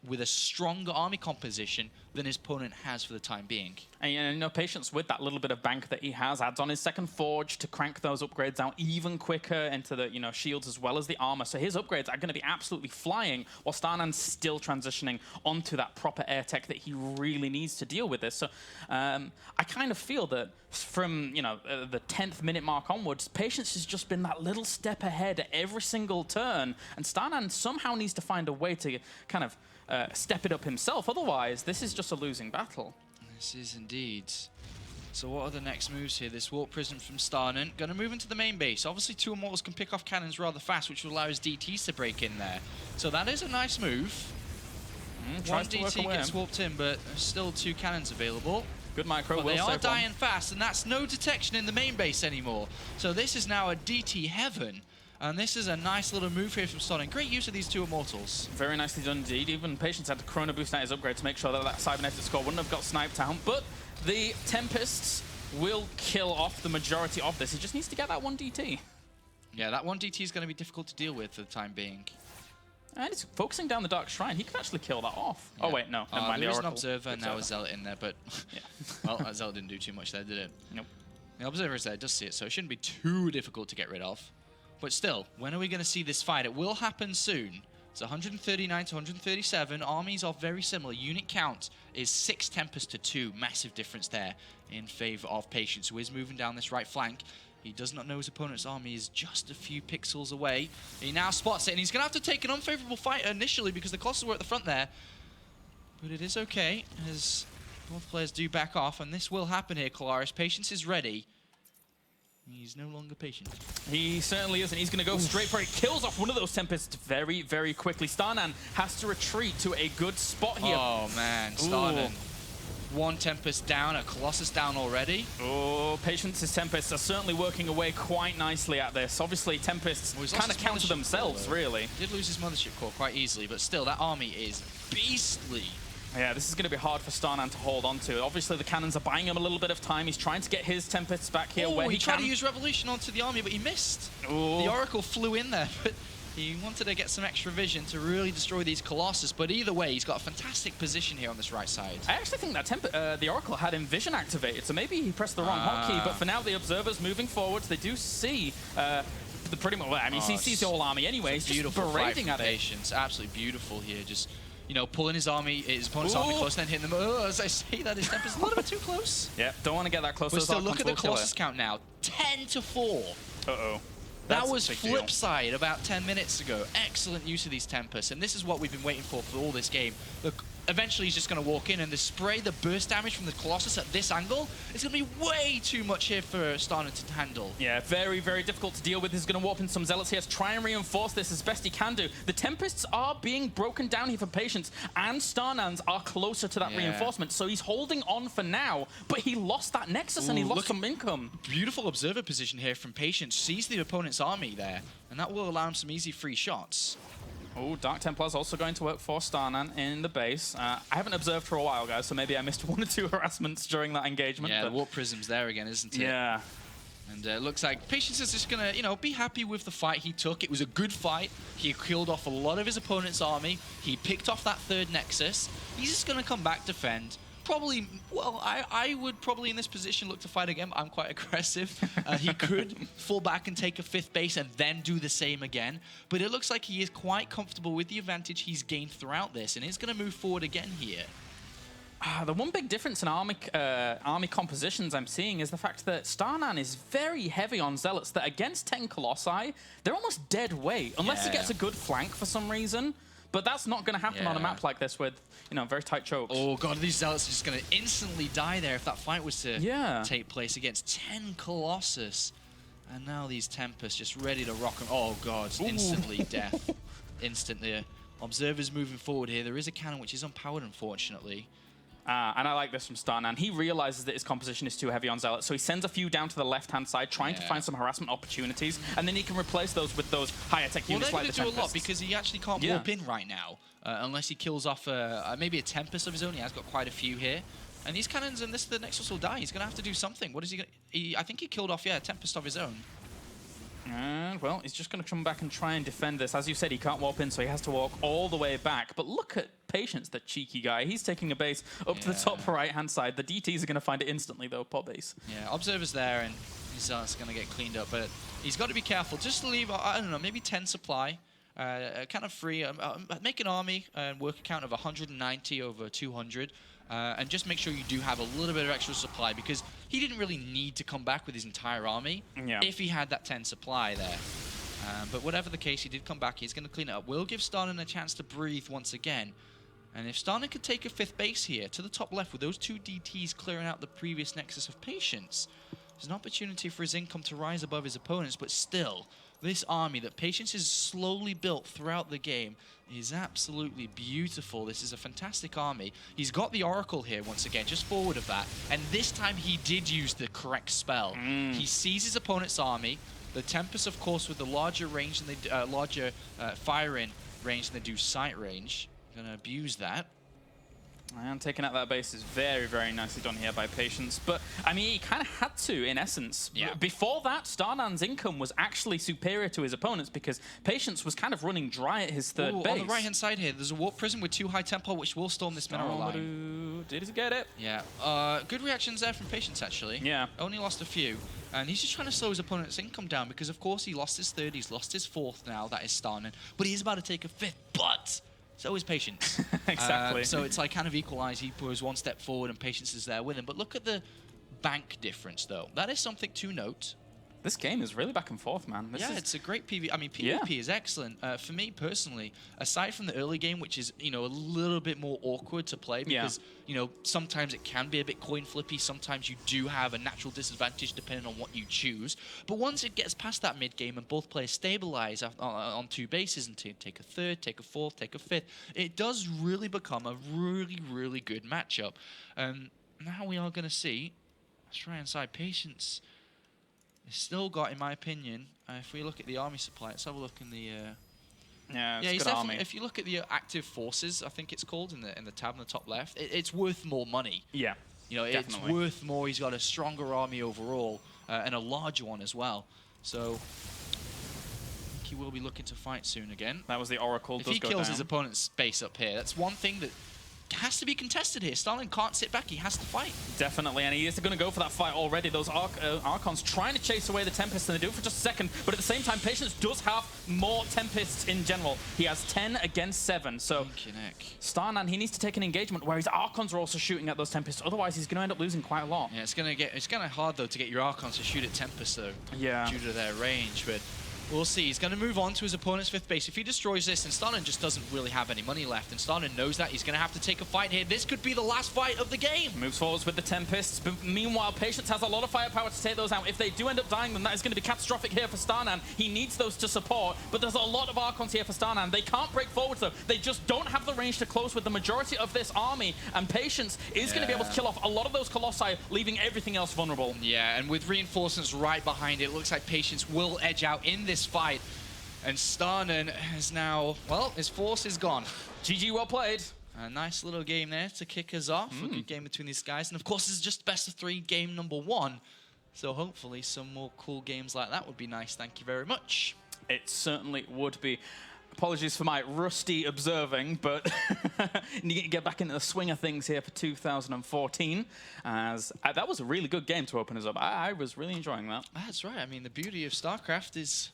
with a stronger army composition than his opponent has for the time being.
And you know, Patience, with that little bit of bank that he has, adds on his second forge to crank those upgrades out even quicker into the shields as well as the armor. So his upgrades are going to be absolutely flying, while StarNaN's still transitioning onto that proper air tech that he really needs to deal with this. So I kind of feel that from the 10th minute mark onwards, Patience has just been that little step ahead at every single turn, and StarNaN somehow needs to find a way to kind of step it up himself. Otherwise, this is just a losing battle.
This is indeed. So what are the next moves here? This Warp Prism from StarNaN. Going to move into the main base. Obviously, 2 Immortals can pick off cannons rather fast, which will allow his DTs to break in there. So that is a nice move. One DT gets warped in, but there's still 2 cannons available.
Good micro.
But they are dying fast, and that's no detection in the main base anymore. So this is now a DT heaven. And this is a nice little move here from StarNaN. Great use of these 2 Immortals.
Very nicely done indeed. Even Patience had to chrono boost out his upgrade to make sure that cybernetic score wouldn't have got sniped out. But the Tempests will kill off the majority of this. He just needs to get that 1 DT.
Yeah, that 1 DT is going to be difficult to deal with for the time being.
And he's focusing down the Dark Shrine. He can actually kill that off. Yeah. Oh, wait, no. Never mind.
There is an Observer and now a Zealot in there, but well, that Zealot didn't do too much there, did it?
Nope.
The Observer is there, does see it, so it shouldn't be too difficult to get rid of. But still, when are we going to see this fight? It will happen soon. It's 139 to 137. Armies are very similar. Unit count is 6 Tempests to 2. Massive difference there in favor of Patience, who is moving down this right flank. He does not know his opponent's army is just a few pixels away. He now spots it, and he's going to have to take an unfavorable fight initially because the Colossus were at the front there. But it is okay, as both players do back off, and this will happen here, Kolaris. Patience is ready. He's no longer patient.
He certainly isn't. He's going to go straight for it. Kills off one of those Tempests very, very quickly. StarNaN has to retreat to a good spot here.
Oh, man. StarNaN. 1 Tempest down, a Colossus down already.
Oh, Patience's Tempests are certainly working away quite nicely at this. Obviously, Tempests kind of counter themselves, really.
He did lose his Mothership Core quite easily, but still, that army is beastly.
Yeah, this is going to be hard for StarNaN to hold on to. Obviously, the cannons are buying him a little bit of time. He's trying to get his Tempests back here where he
tried to use Revolution onto the army, but he missed.
Ooh.
The Oracle flew in there, but He wanted to get some extra vision to really destroy these Colossus, but either way, he's got a fantastic position here on this right side.
I actually think that the Oracle had Envision activated, so maybe he pressed the wrong hotkey, but for now, the Observers moving forwards, they do see the pretty much, I mean, he sees the whole army anyway. He's just berating at it.
Patience. Absolutely beautiful here. Just, you know, pulling his opponent's army close, then hitting them. Oh, as I say that, his temper's a little bit too close.
Yeah, don't want to get that close.
But still, look at the Colossus count now. 10-4.
Uh-oh.
That was flip side about 10 minutes ago. Excellent use of these Tempests, and this is what we've been waiting for all this game. Look, eventually he's just going to walk in, and the spray, the burst damage from the Colossus at this angle is going to be way too much here for StarNaN to handle.
Yeah, very, very difficult to deal with. He's going to warp in some Zealots here to try and reinforce this as best he can do. The Tempests are being broken down here for Patience, and StarNan's are closer to that reinforcement, so he's holding on for now, but he lost that Nexus and he lost some income.
Beautiful observer position here from Patience. Sees the opponent's army there, and that will allow him some easy free shots.
Oh, Dark Templar's also going to work for StarNaN in the base. I haven't observed for a while, guys, so maybe I missed 1 or 2 harassments during that engagement.
Yeah, the Warp Prism's there again, isn't it?
Yeah.
And it looks like Patience is just going to, you know, be happy with the fight he took. It was a good fight. He killed off a lot of his opponent's army. He picked off that 3rd Nexus. He's just going to come back, defend. Probably, well, I would probably in this position look to fight again. I'm quite aggressive. He could fall back and take a 5th base and then do the same again. But it looks like he is quite comfortable with the advantage he's gained throughout this, and he's going to move forward again here.
The one big difference in army compositions I'm seeing is the fact that StarNaN is very heavy on Zealots, that against 10 Colossi, they're almost dead weight, unless he gets a good flank for some reason. But that's not going to happen on a map like this with, you know, very tight chokes. Oh,
God, these Zealots are just going to instantly die there if that fight was to take place against 10 Colossus. And now these Tempests just ready to rock them. Oh, God, instantly death. Instantly. Observers moving forward here. There is a cannon which is unpowered, unfortunately.
And I like this from StarNaN. He realizes that his composition is too heavy on Zealots, so he sends a few down to the left-hand side, trying to find some harassment opportunities, and then he can replace those with those higher-tech units like the Tempests.
Well, they're going to do a lot, because he actually can't warp in right now, unless he kills off maybe a Tempest of his own. He has got quite a few here. And these cannons and the Nexus will die. He's going to have to do something. What is he going to... I think he killed off, a Tempest of his own.
And, well, he's just going to come back and try and defend this. As you said, he can't warp in, so he has to walk all the way back. But look at Patience, the cheeky guy. He's taking a base up to the top right-hand side. The DTs are going to find it instantly, though, pop base. Yeah,
Observer's there, and he's going to get cleaned up. But he's got to be careful. Just leave, I don't know, maybe 10 supply. Kind of free. Make an army and work a count of 190 over 200. And just make sure you do have a little bit of extra supply, because he didn't really need to come back with his entire army if he had that 10 supply there. But whatever the case, he did come back. He's going to clean it up. We'll give StarNaN a chance to breathe once again. And if StarNaN could take a 5th base here to the top left with those 2 DTs clearing out the previous Nexus of Patience, there's an opportunity for his income to rise above his opponents. But still, this army that Patience has slowly built throughout the game is absolutely beautiful. This is a fantastic army. He's got the Oracle here once again, just forward of that. And this time he did use the correct spell. He sees his opponent's army. The Tempest, of course, with the larger range and the larger firing range than they do sight range. Gonna abuse that.
And taking out that base is very, very nicely done here by Patience. But, I mean, he kind of had to, in essence. Before that, StarNaN's income was actually superior to his opponents, because Patience was kind of running dry at his 3rd base.
On the right-hand side here, there's a Warp Prism with 2 high tempo, which will storm this mineral line.
Did he get it?
Yeah. Good reactions there from Patience, actually.
Yeah.
Only lost a few. And he's just trying to slow his opponent's income down, because, of course, he lost his 3rd, he's lost his 4th now, that is StarNaN. But he's about to take a 5th, but... so is Patience.
Exactly.
So it's like kind of equalized. He was 1 step forward and Patience is there with him. But look at the bank difference, though. That is something to note.
This game is really back and forth, man.
It's a great PvP. I mean, PvP is excellent. For me, personally, aside from the early game, which is, you know, a little bit more awkward to play because, you know, sometimes it can be a bit coin flippy. Sometimes you do have a natural disadvantage depending on what you choose. But once it gets past that mid-game and both players stabilize on 2 bases and take a 3rd, take a 4th, take a 5th, it does really become a really, really good matchup. Now we are going to see, let's try inside Patience. It's still got, in my opinion, if we look at the army supply, let's have a look in the...
he's good army.
If you look at the active forces, I think it's called, in the tab on the top left, it's worth more money.
Yeah,
you know, definitely. It's worth more. He's got a stronger army overall, and a larger one as well. So, he will be looking to fight soon again.
That was the Oracle.
If he kills his opponent's base up here, that's one thing that has to be contested here. StarNaN can't sit back. He has to fight.
Definitely, and he is going to go for that fight already. Those Archons trying to chase away the Tempests, and they do it for just a second. But at the same time, Patience does have more Tempests in general. He has 10 against 7. So StarNaN, he needs to take an engagement where his Archons are also shooting at those Tempests. Otherwise, he's going to end up losing quite a lot.
Yeah, it's kind of hard though to get your Archons to shoot at Tempest though.
Yeah.
Due to their range, but we'll see. He's going to move on to his opponent's 5th base. If he destroys this, then StarNaN just doesn't really have any money left. And StarNaN knows that. He's going to have to take a fight here. This could be the last fight of the game.
Moves forwards with the Tempests. But meanwhile, Patience has a lot of firepower to take those out. If they do end up dying, then that is going to be catastrophic here for StarNaN. He needs those to support. But there's a lot of Archons here for StarNaN. They can't break forwards, though. They just don't have the range to close with the majority of this army. And Patience is going to be able to kill off a lot of those Colossi, leaving everything else vulnerable.
Yeah, and with reinforcements right behind it, it looks like Patience will edge out in this fight. And StarNaN has now, well, his force is gone.
GG, well played.
A nice little game there to kick us off. A good game between these guys. And of course, this is just best of 3 game number 1. So hopefully some more cool games like that would be nice. Thank you very much.
It certainly would be. Apologies for my rusty observing, but need to get back into the swing of things here for 2014. As that was a really good game to open us up. I was really enjoying that.
That's right. I mean, the beauty of StarCraft is,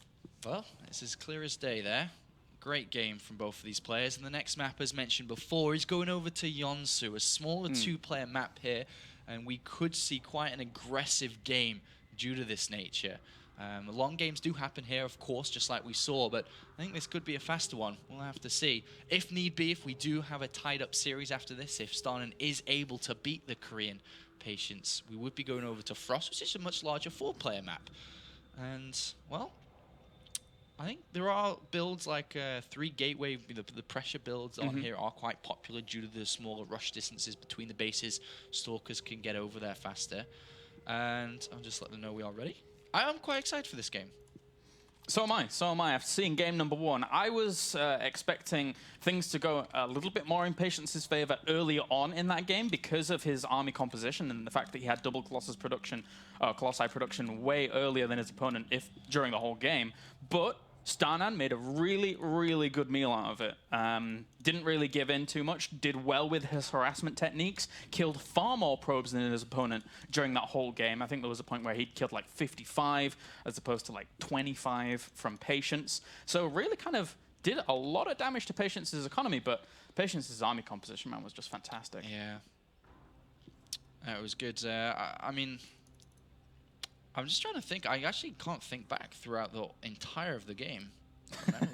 well, it's as clear as day there. Great game from both of these players. And the next map, as mentioned before, is going over to Yonsu, a smaller 2-player map here. And we could see quite an aggressive game due to this nature. The long games do happen here, of course, just like we saw, but I think this could be a faster one. We'll have to see. If need be, if we do have a tied-up series after this, if StarNaN is able to beat the Korean Patience, we would be going over to Frost, which is a much larger 4-player map. And, well, I think there are builds like 3 Gateway, the pressure builds on here are quite popular due to the smaller rush distances between the bases. Stalkers can get over there faster. And I'll just let them know we are ready. I'm quite excited for this game.
So am I. So am I. After seeing game number 1, I was expecting things to go a little bit more in Patience's favor earlier on in that game because of his army composition and the fact that he had double Colossi production way earlier than his opponent during the whole game. But StarNaN made a really, really good meal out of it. Didn't really give in too much, did well with his harassment techniques, killed far more probes than his opponent during that whole game. I think there was a point where he'd killed like 55 as opposed to like 25 from Patience. So really kind of did a lot of damage to Patience's economy, but Patience's army composition, man, was just fantastic.
Yeah. It was good. I mean, I'm just trying to think. I actually can't think back throughout the entire of the game.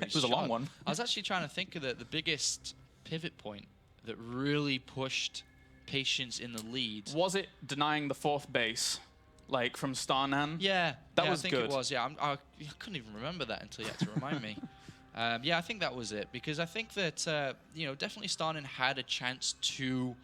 It was a long one.
I was actually trying to think of the biggest pivot point that really pushed Patience in the lead.
Was it denying the 4th base, like from StarNaN?
Yeah,
that was
I think
good.
It was. Yeah, I couldn't even remember that until you had to remind me. Yeah, I think that was it because I think that you know, definitely StarNaN had a chance to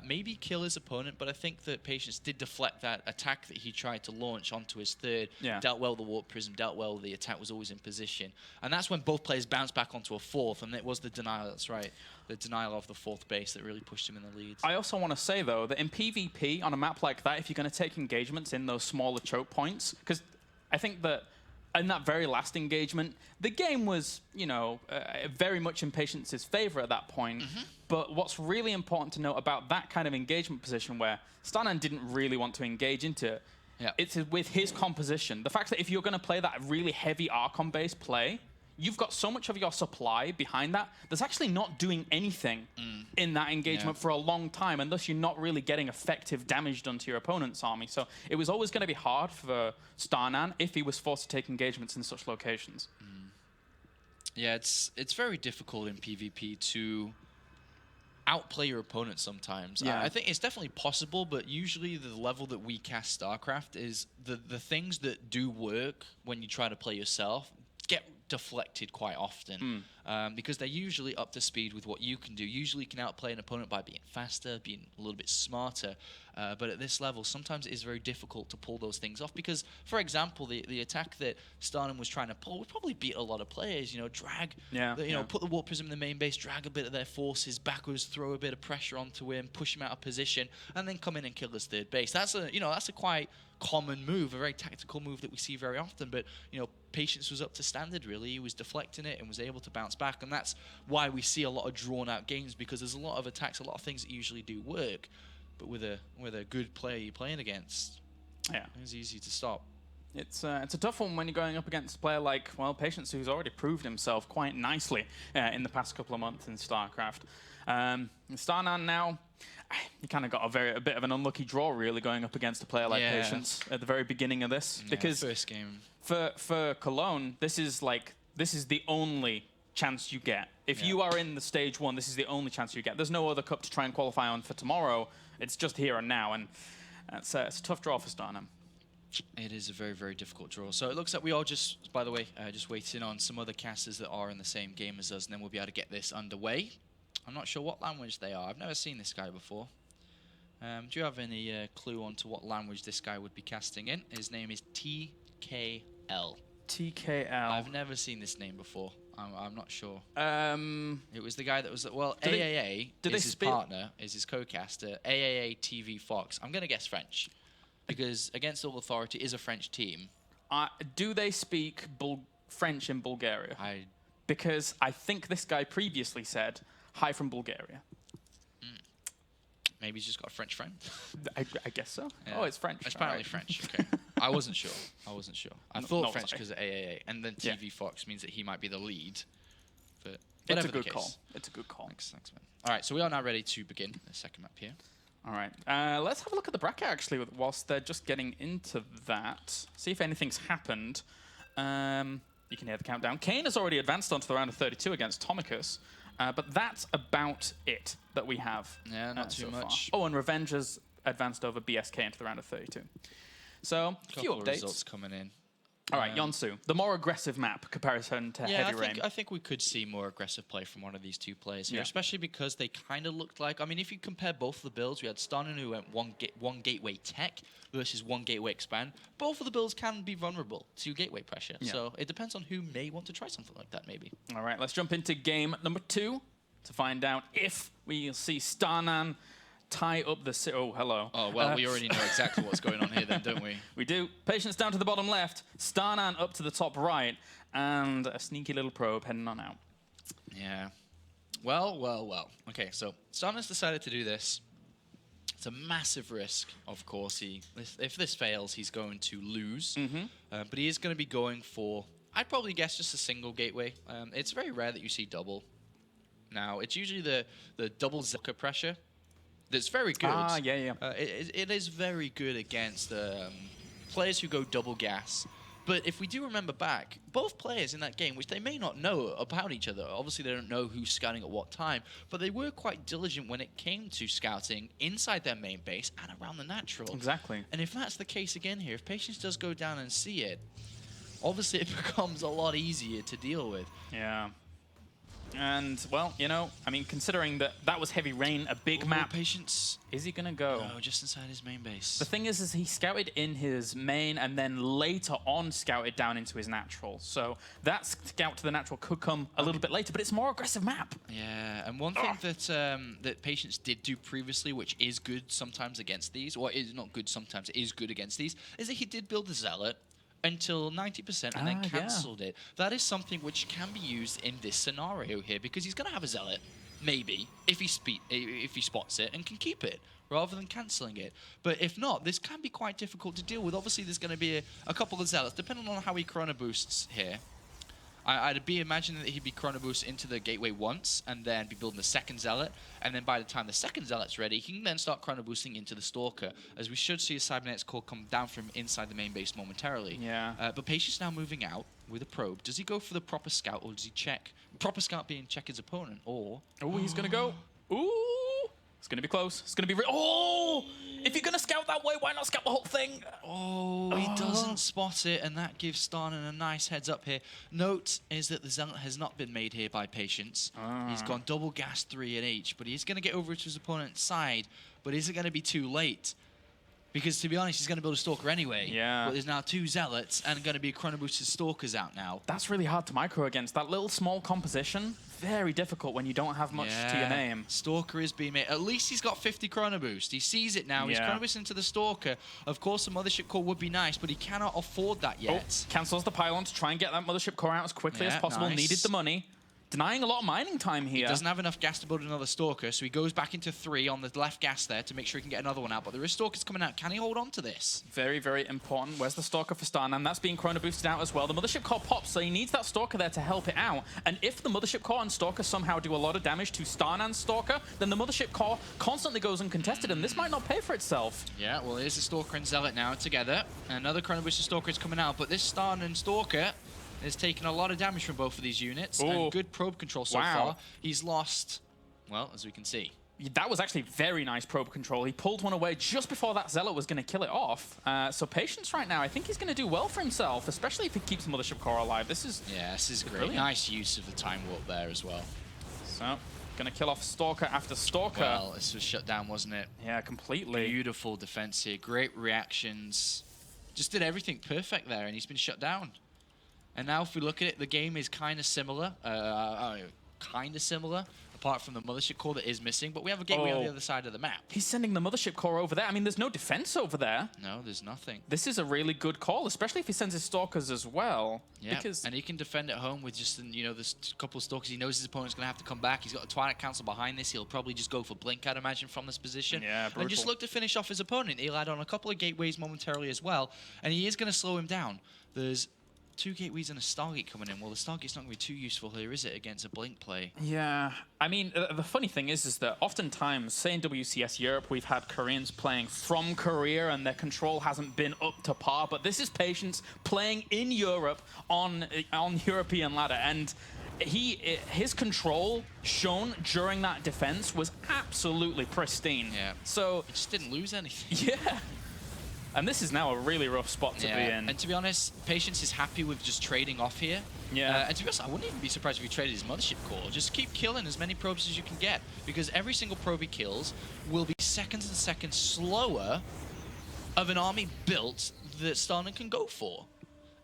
maybe kill his opponent, but I think that Patience did deflect that attack that he tried to launch onto his 3rd.
Yeah.
Dealt well with the Warp Prism, dealt well with the attack, was always in position. And that's when both players bounced back onto a 4th, and it was the denial, that's right, the denial of the 4th base that really pushed him in the lead.
I also want to say, though, that in PvP, on a map like that, if you're going to take engagements in those smaller choke points, because I think that in that very last engagement, the game was, you know, very much in Patience's favor at that point. But what's really important to note about that kind of engagement position where StarNaN didn't really want to engage into it, it's with his composition. The fact that if you're going to play that really heavy Archon-based play, you've got so much of your supply behind that that's actually not doing anything in that engagement for a long time, and thus you're not really getting effective damage done to your opponent's army. So it was always going to be hard for StarNaN if he was forced to take engagements in such locations.
Yeah, it's very difficult in PvP to outplay your opponent sometimes.
Yeah.
I think it's definitely possible, but usually the level that we cast StarCraft is the things that do work when you try to play yourself get deflected quite often. because they're usually up to speed with what you can do. Usually you can outplay an opponent by being faster, being a little bit smarter. But at this level, sometimes it is very difficult to pull those things off because, for example, the attack that StarNaN was trying to pull would probably beat a lot of players. You know, drag, put the Warp Prism in the main base, drag a bit of their forces backwards, throw a bit of pressure onto him, push him out of position, and then come in and kill his third base. That's a quite common move, a very tactical move that we see very often. But Patience was up to standard. Really, he was deflecting it and was able to bounce back, and that's why we see a lot of drawn-out games because there's a lot of attacks, a lot of things that usually do work. But with a good player you're playing against, it's easy to stop.
It's a tough one when you're going up against a player like, well, Patience, who's already proved himself quite nicely in the past couple of months in StarCraft. StarNaN now, you kind of got a bit of an unlucky draw, really, going up against a player like Patience at the very beginning of this. Because
first game.
For Cologne, this is the only chance you get. If you are in the stage 1, this is the only chance you get. There's no other cup to try and qualify on for tomorrow. It's just here and now, and it's a tough draw for StarNaN.
It is a very, very difficult draw. So it looks like we are just, by the way, just waiting on some other casters that are in the same game as us, and then we'll be able to get this underway. I'm not sure what language they are. I've never seen this guy before. Do you have any clue on to what language this guy would be casting in? His name is TKL.
TKL.
I've never seen this name before. I'm not sure. It was the guy that was... Well, AAA is his partner, is his co-caster. AAA TV Fox. I'm going to guess French. Because Against All Authority is a French team.
Do they speak French in Bulgaria? Because I think this guy previously said, hi from Bulgaria.
Maybe he's just got a French friend.
I guess so.
Yeah.
Oh, it's French.
It's apparently French. Okay. I wasn't sure. I thought French because of AAA, and then TV Fox means that he might be the lead. But
it's a good call. It's a good call.
Thanks, man. All right, so we are now ready to begin the second map here.
All right. Let's have a look at the bracket actually, whilst they're just getting into that. See if anything's happened. You can hear the countdown. Kane has already advanced onto the round of 32 against Tomicus. But that's about it that we have.
Yeah, not too much.
Oh, and Revenge has advanced over BSK into the round of 32. So, a few updates.
Results coming in.
All right, Yonsu, the more aggressive map comparison to Heavy Rain.
I think we could see more aggressive play from one of these two players here,
Yeah.
especially because they kind of looked like... I mean, if you compare both of the builds, we had StarNaN who went one gateway tech versus one gateway expand. Both of the builds can be vulnerable to gateway pressure.
Yeah.
So it depends on who may want to try something like that, maybe.
All right, let's jump into game number 2 to find out if we'll see StarNaN tie up the... Oh, hello.
Oh, well, we already know exactly what's going on here then, don't we?
We do. Patience down to the bottom left, StarNaN up to the top right, and a sneaky little probe heading on out.
Yeah. Well. Okay, so StarNaN's decided to do this. It's a massive risk, of course. If this fails, he's going to lose. But he is going to be going for, I'd probably guess, just a single gateway. It's very rare that you see double. Now, it's usually the double Zucker pressure that's very good. It is very good against players who go double gas. But if we do remember back, both players in that game, which they may not know about each other, obviously they don't know who's scouting at what time, but they were quite diligent when it came to scouting inside their main base and around the natural.
Exactly.
And if that's the case again here, if Patience does go down and see it, obviously it becomes a lot easier to deal with.
Yeah. And, well, I mean, considering that was Heavy Rain, a big map.
Patience.
Is he going to go?
No, just inside his main base.
The thing is he scouted in his main and then later on scouted down into his natural. So that scout to the natural could come a little bit later, but it's a more aggressive map.
Yeah, and one thing that Patience did do previously, which is good sometimes against these, or is not good sometimes, it is good against these, is that he did build the Zealot until 90% and then cancelled it. That is something which can be used in this scenario here because he's going to have a Zealot, maybe, if he spots it and can keep it rather than cancelling it. But if not, this can be quite difficult to deal with. Obviously, there's going to be a couple of Zealots, depending on how he chrono boosts here. I'd be imagining that he'd be chrono boost into the gateway once and then be building the second Zealot. And then by the time the second Zealot's ready, he can then start chrono boosting into the Stalker, as we should see a Cybernetics core come down from inside the main base momentarily.
Yeah.
But Patience now moving out with a probe. Does he go for the proper scout or does he check? Proper scout being check his opponent or...
Oh, he's going to go. Ooh! It's going to be close. It's going to be... Oh! If you're going to scout that way, why not scout the whole thing?
Oh, he doesn't spot it, and that gives StarNaN a nice heads up here. Note is that the Zealot has not been made here by Patience. He's gone double gas 3 in each, but he's going to get over to his opponent's side, but is it going to be too late? Because, to be honest, he's going to build a Stalker anyway.
Yeah.
But there's now 2 Zealots and going to be Chrono Boosted Stalkers out now.
That's really hard to micro against. That little small composition, very difficult when you don't have much to your name.
Stalker is being made. At least he's got 50 Chrono Boost. He sees it now. He's Chrono Boosting into the Stalker. Of course, the Mothership Core would be nice, but he cannot afford that yet.
Oh, cancels the pylon to try and get that Mothership Core out as quickly as possible.
Nice.
Needed the money. Denying a lot of mining time here.
He doesn't have enough gas to build another Stalker, so he goes back into 3 on the left gas there to make sure he can get another one out. But there is Stalkers coming out. Can he hold on to this?
Very, very important. Where's the Stalker for StarNaN? That's being Chrono boosted out as well. The Mothership Core pops, so he needs that Stalker there to help it out. And if the Mothership Core and Stalker somehow do a lot of damage to StarNan's Stalker, then the Mothership Core constantly goes uncontested, and this might not pay for itself.
Yeah, well, here's the Stalker and Zealot now together. Another Chrono boosted Stalker is coming out, but this StarNaN Stalker is taking a lot of damage from both of these units.
Ooh.
And good probe control so far. He's lost, well, as we can see.
That was actually very nice probe control. He pulled one away just before that Zealot was going to kill it off. So Patience right now, I think he's going to do well for himself, especially if he keeps Mothership Core alive. This is
great.
Brilliant.
Nice use of the Time Warp there as well.
So, going to kill off Stalker after Stalker.
Well, this was shut down, wasn't it?
Yeah, completely.
Beautiful defense here. Great reactions. Just did everything perfect there, and he's been shut down. And now if we look at it, the game is kind of similar. Apart from the Mothership Core that is missing. But we have a gateway on the other side of the map.
He's sending the Mothership Core over there. I mean, there's no defense over there.
No, there's nothing.
This is a really good call, especially if he sends his Stalkers as well.
Yeah,
because
and he can defend at home with just, you know, this couple of Stalkers. He knows his opponent's going to have to come back. He's got the Twilight Council behind this. He'll probably just go for Blink, I'd imagine, from this position.
Yeah, brutal.
And just look to finish off his opponent. He'll add on a couple of gateways momentarily as well. And he is going to slow him down. There's 2 gateways and a Stargate coming in. Well, the Stargate's not going to be too useful here, is it, against a Blink play?
Yeah. I mean, the funny thing is that oftentimes, say in WCS Europe, we've had Koreans playing from Korea and their control hasn't been up to par. But this is Patience playing in Europe on European ladder. And his control shown during that defense was absolutely pristine.
Yeah.
So
he just didn't lose anything.
Yeah. And this is now a really rough spot to be in.
And to be honest, Patience is happy with just trading off here.
Yeah.
And to be honest, I wouldn't even be surprised if he traded his Mothership Core. Just keep killing as many probes as you can get, because every single probe he kills will be seconds and seconds slower of an army built that StarNaN can go for.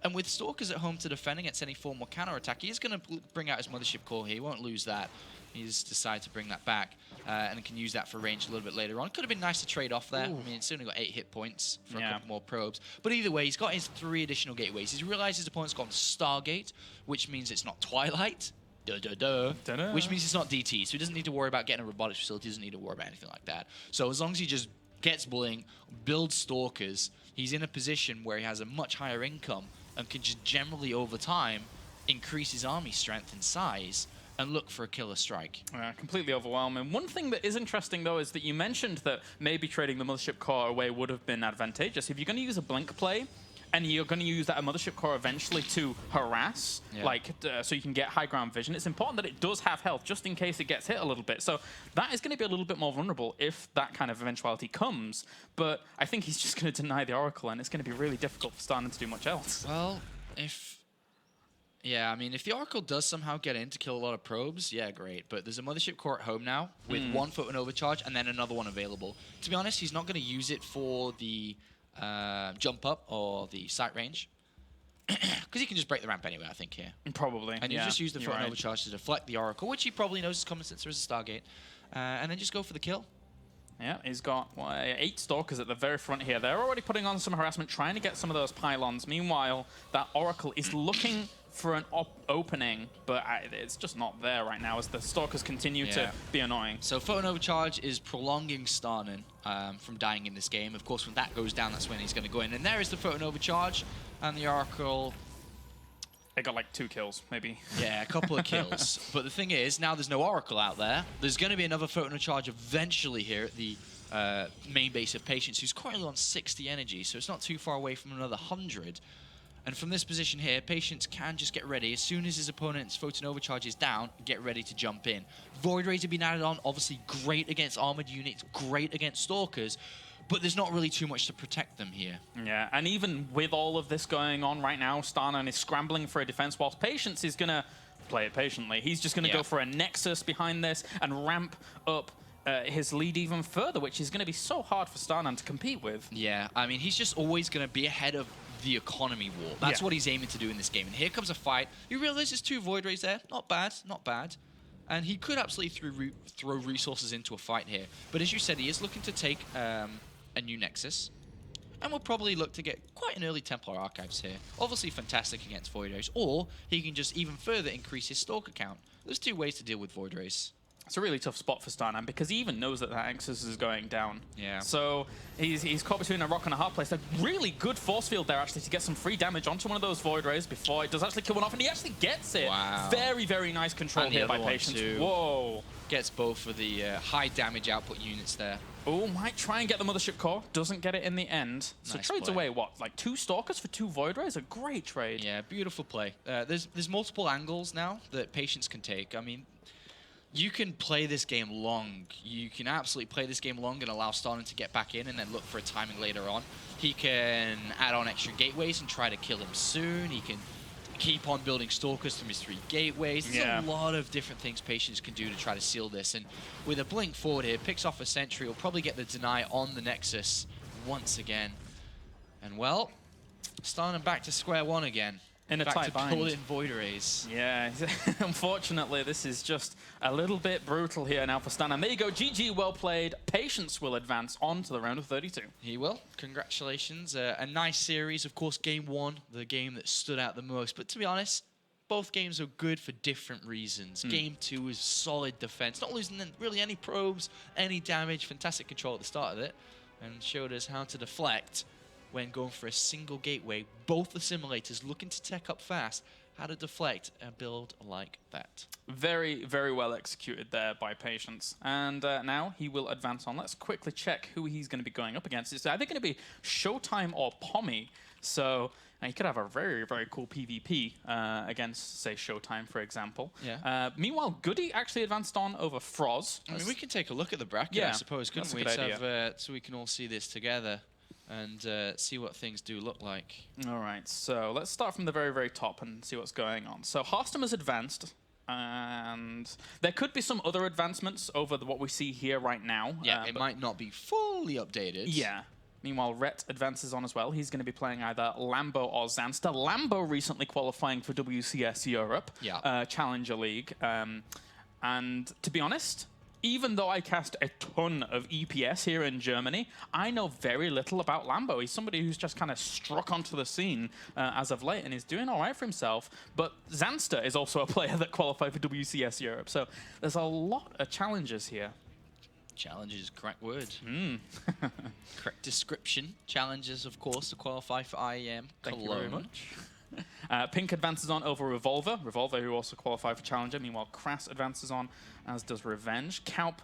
And with Stalkers at home to defend against any form of counterattack, he is going to bring out his Mothership Core here. He won't lose that. He's decided to bring that back and can use that for range a little bit later on. Could have been nice to trade off there. Ooh. I mean, it's only got 8 hit points for a couple more probes. But either way, he's got his 3 additional gateways. He's realized his opponent's gone Stargate, which means it's not Twilight. Which means it's not DT. So he doesn't need to worry about getting a robotics facility. He doesn't need to worry about anything like that. So as long as he just gets Blink, builds Stalkers, he's in a position where he has a much higher income and can just generally, over time, increase his army strength and size and look for a killer strike.
Completely overwhelming. One thing that is interesting, though, is that you mentioned that maybe trading the Mothership Core away would have been advantageous. If you're going to use a Blink play, and you're going to use that Mothership Core eventually to harass, so you can get high ground vision, it's important that it does have health, just in case it gets hit a little bit. So that is going to be a little bit more vulnerable if that kind of eventuality comes. But I think he's just going to deny the Oracle, and it's going to be really difficult for StarNaN to do much else.
Well, yeah, I mean, if the Oracle does somehow get in to kill a lot of probes, yeah, great. But there's a Mothership Core at home now with 1 photon overcharge and then another one available. To be honest, he's not going to use it for the jump up or the sight range. Because he can just break the ramp anyway, I think, here.
Probably,
and you just use the photon overcharge to deflect the Oracle, which he probably knows is coming since there is a Stargate. And then just go for the kill.
Yeah, he's got 8 Stalkers at the very front here. They're already putting on some harassment, trying to get some of those pylons. Meanwhile, that Oracle is looking for an opening, but it's just not there right now as the Stalkers continue to be annoying.
So Photon Overcharge is prolonging StarNaN from dying in this game. Of course, when that goes down, that's when he's going to go in. And there is the Photon Overcharge, and the Oracle...
They got like 2 kills, maybe.
Yeah, a couple of kills. But the thing is, now there's no Oracle out there. There's going to be another Photon Overcharge eventually here at the main base of Patience, who's currently on 60 energy, so it's not too far away from another 100. And from this position here, Patience can just get ready. As soon as his opponent's Photon Overcharge is down, get ready to jump in. Void Rays have been added on, obviously great against armored units, great against Stalkers, but there's not really too much to protect them here.
Yeah, and even with all of this going on right now, StarNaN is scrambling for a defense, whilst Patience is going to play it patiently. He's just going to go for a Nexus behind this and ramp up his lead even further, which is going to be so hard for StarNaN to compete with.
Yeah, I mean, he's just always going to be ahead of the economy war. That's what he's aiming to do in this game. And here comes a fight. You realize there's 2 Void Rays there. Not bad, not bad. And he could absolutely throw resources into a fight here. But as you said, he is looking to take a new Nexus. And we'll probably look to get quite an early Templar Archives here. Obviously fantastic against Void Rays. Or he can just even further increase his Stalker count. There's 2 ways to deal with Void Rays.
It's a really tough spot for StarNaN because he even knows that that Nexus is going down.
Yeah.
So he's caught between a rock and a hard place. A really good force field there, actually, to get some free damage onto one of those Void Rays before it does actually kill one off, and he actually gets it.
Wow.
Very, very nice control here by Patience. Whoa.
Gets both of the high damage output units there.
Oh, might try and get the Mothership Core. Doesn't get it in the end. So
Nice
trades
play.
away, what, like 2 Stalkers for 2 Void Rays? A great trade.
Yeah, beautiful play. There's multiple angles now that Patience can take. I mean, you can play this game long. You can absolutely play this game long and allow StarNaN to get back in and then look for a timing later on. He can add on extra gateways and try to kill him soon. He can keep on building Stalkers from his 3 gateways. There's a lot of different things Patience can do to try to seal this. And with a blink forward here, picks off a sentry. He'll probably get the deny on the Nexus once again. And well, StarNaN back to square one again.
In a
back
tight
to
bind.
pull in Void Rays.
Yeah, unfortunately, this is just a little bit brutal here now for StarNaN. There you go, GG, well played. Patience will advance on to the round of 32.
He will. Congratulations. A nice series. Of course, game 1, the game that stood out the most. But to be honest, both games are good for different reasons. Game 2 is solid defense, not losing really any probes, any damage, fantastic control at the start of it, and showed us how to deflect when going for a single gateway. Both the simulators looking to tech up fast, how to deflect a build like that.
Very, very well executed there by Patience. And now he will advance on. Let's quickly check who he's going to be going up against. It's either going to be Showtime or Pommy. So he could have a very, very cool PvP against, say, Showtime, for example.
Yeah.
Meanwhile, Goody actually advanced on over Froz.
I mean, we can take a look at the bracket, I suppose, couldn't we? So we can all see this together and see what things do look like.
All right, so let's start from the very, very top and see what's going on. So Harstem has advanced, and there could be some other advancements over what we see here right now.
Yeah, it might not be fully updated.
Yeah. Meanwhile, Rhett advances on as well. He's going to be playing either Lambo or Zanster. Lambo recently qualifying for WCS Europe Challenger League. And to be honest, even though I cast a ton of EPS here in Germany, I know very little about Lambo. He's somebody who's just kind of struck onto the scene as of late and is doing all right for himself. But Zanster is also a player that qualified for WCS Europe. So there's a lot of challenges here.
Challenges is correct word. Correct description. Challenges, of course, to qualify for IEM.
Thank you very much. Pink advances on over Revolver. Revolver, who also qualified for Challenger. Meanwhile, Crass advances on, as does Revenge. Kaup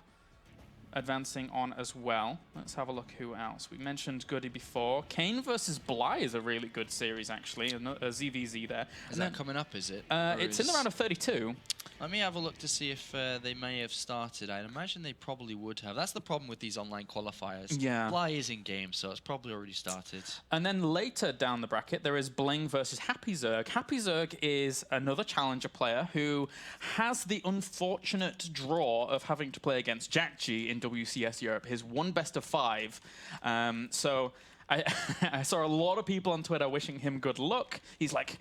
advancing on as well. Let's have a look who else. We mentioned Goody before. Kane versus Bly is a really good series, actually. A ZVZ there.
Is that coming up, is it?
It's in the round of 32.
Let me have a look to see if they may have started. I'd imagine they probably would have. That's the problem with these online qualifiers.
Yeah.
Bly is in game, so it's probably already started.
And then later down the bracket, there is Bling versus Happy Zerg. Happy Zerg is another challenger player who has the unfortunate draw of having to play against Jack G in WCS Europe, his one best of 5. So I saw a lot of people on Twitter wishing him good luck. He's like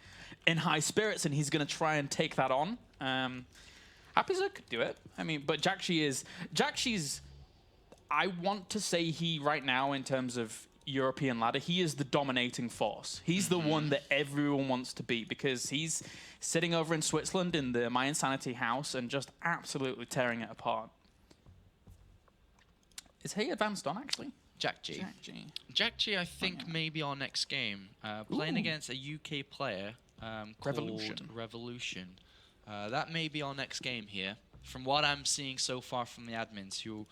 in high spirits and he's going to try and take that on. Happy Zerg could do it. I mean, but Jack G's, I want to say he right now in terms of European ladder, he is the dominating force. He's the one that everyone wants to beat because he's sitting over in Switzerland in the My Insanity house and just absolutely tearing it apart. Is he advanced on, actually?
Jack G.
Jack G.
Jack G, I think, may be our next game. Playing against a UK player called Revolution. That may be our next game here. From what I'm seeing so far from the admins, who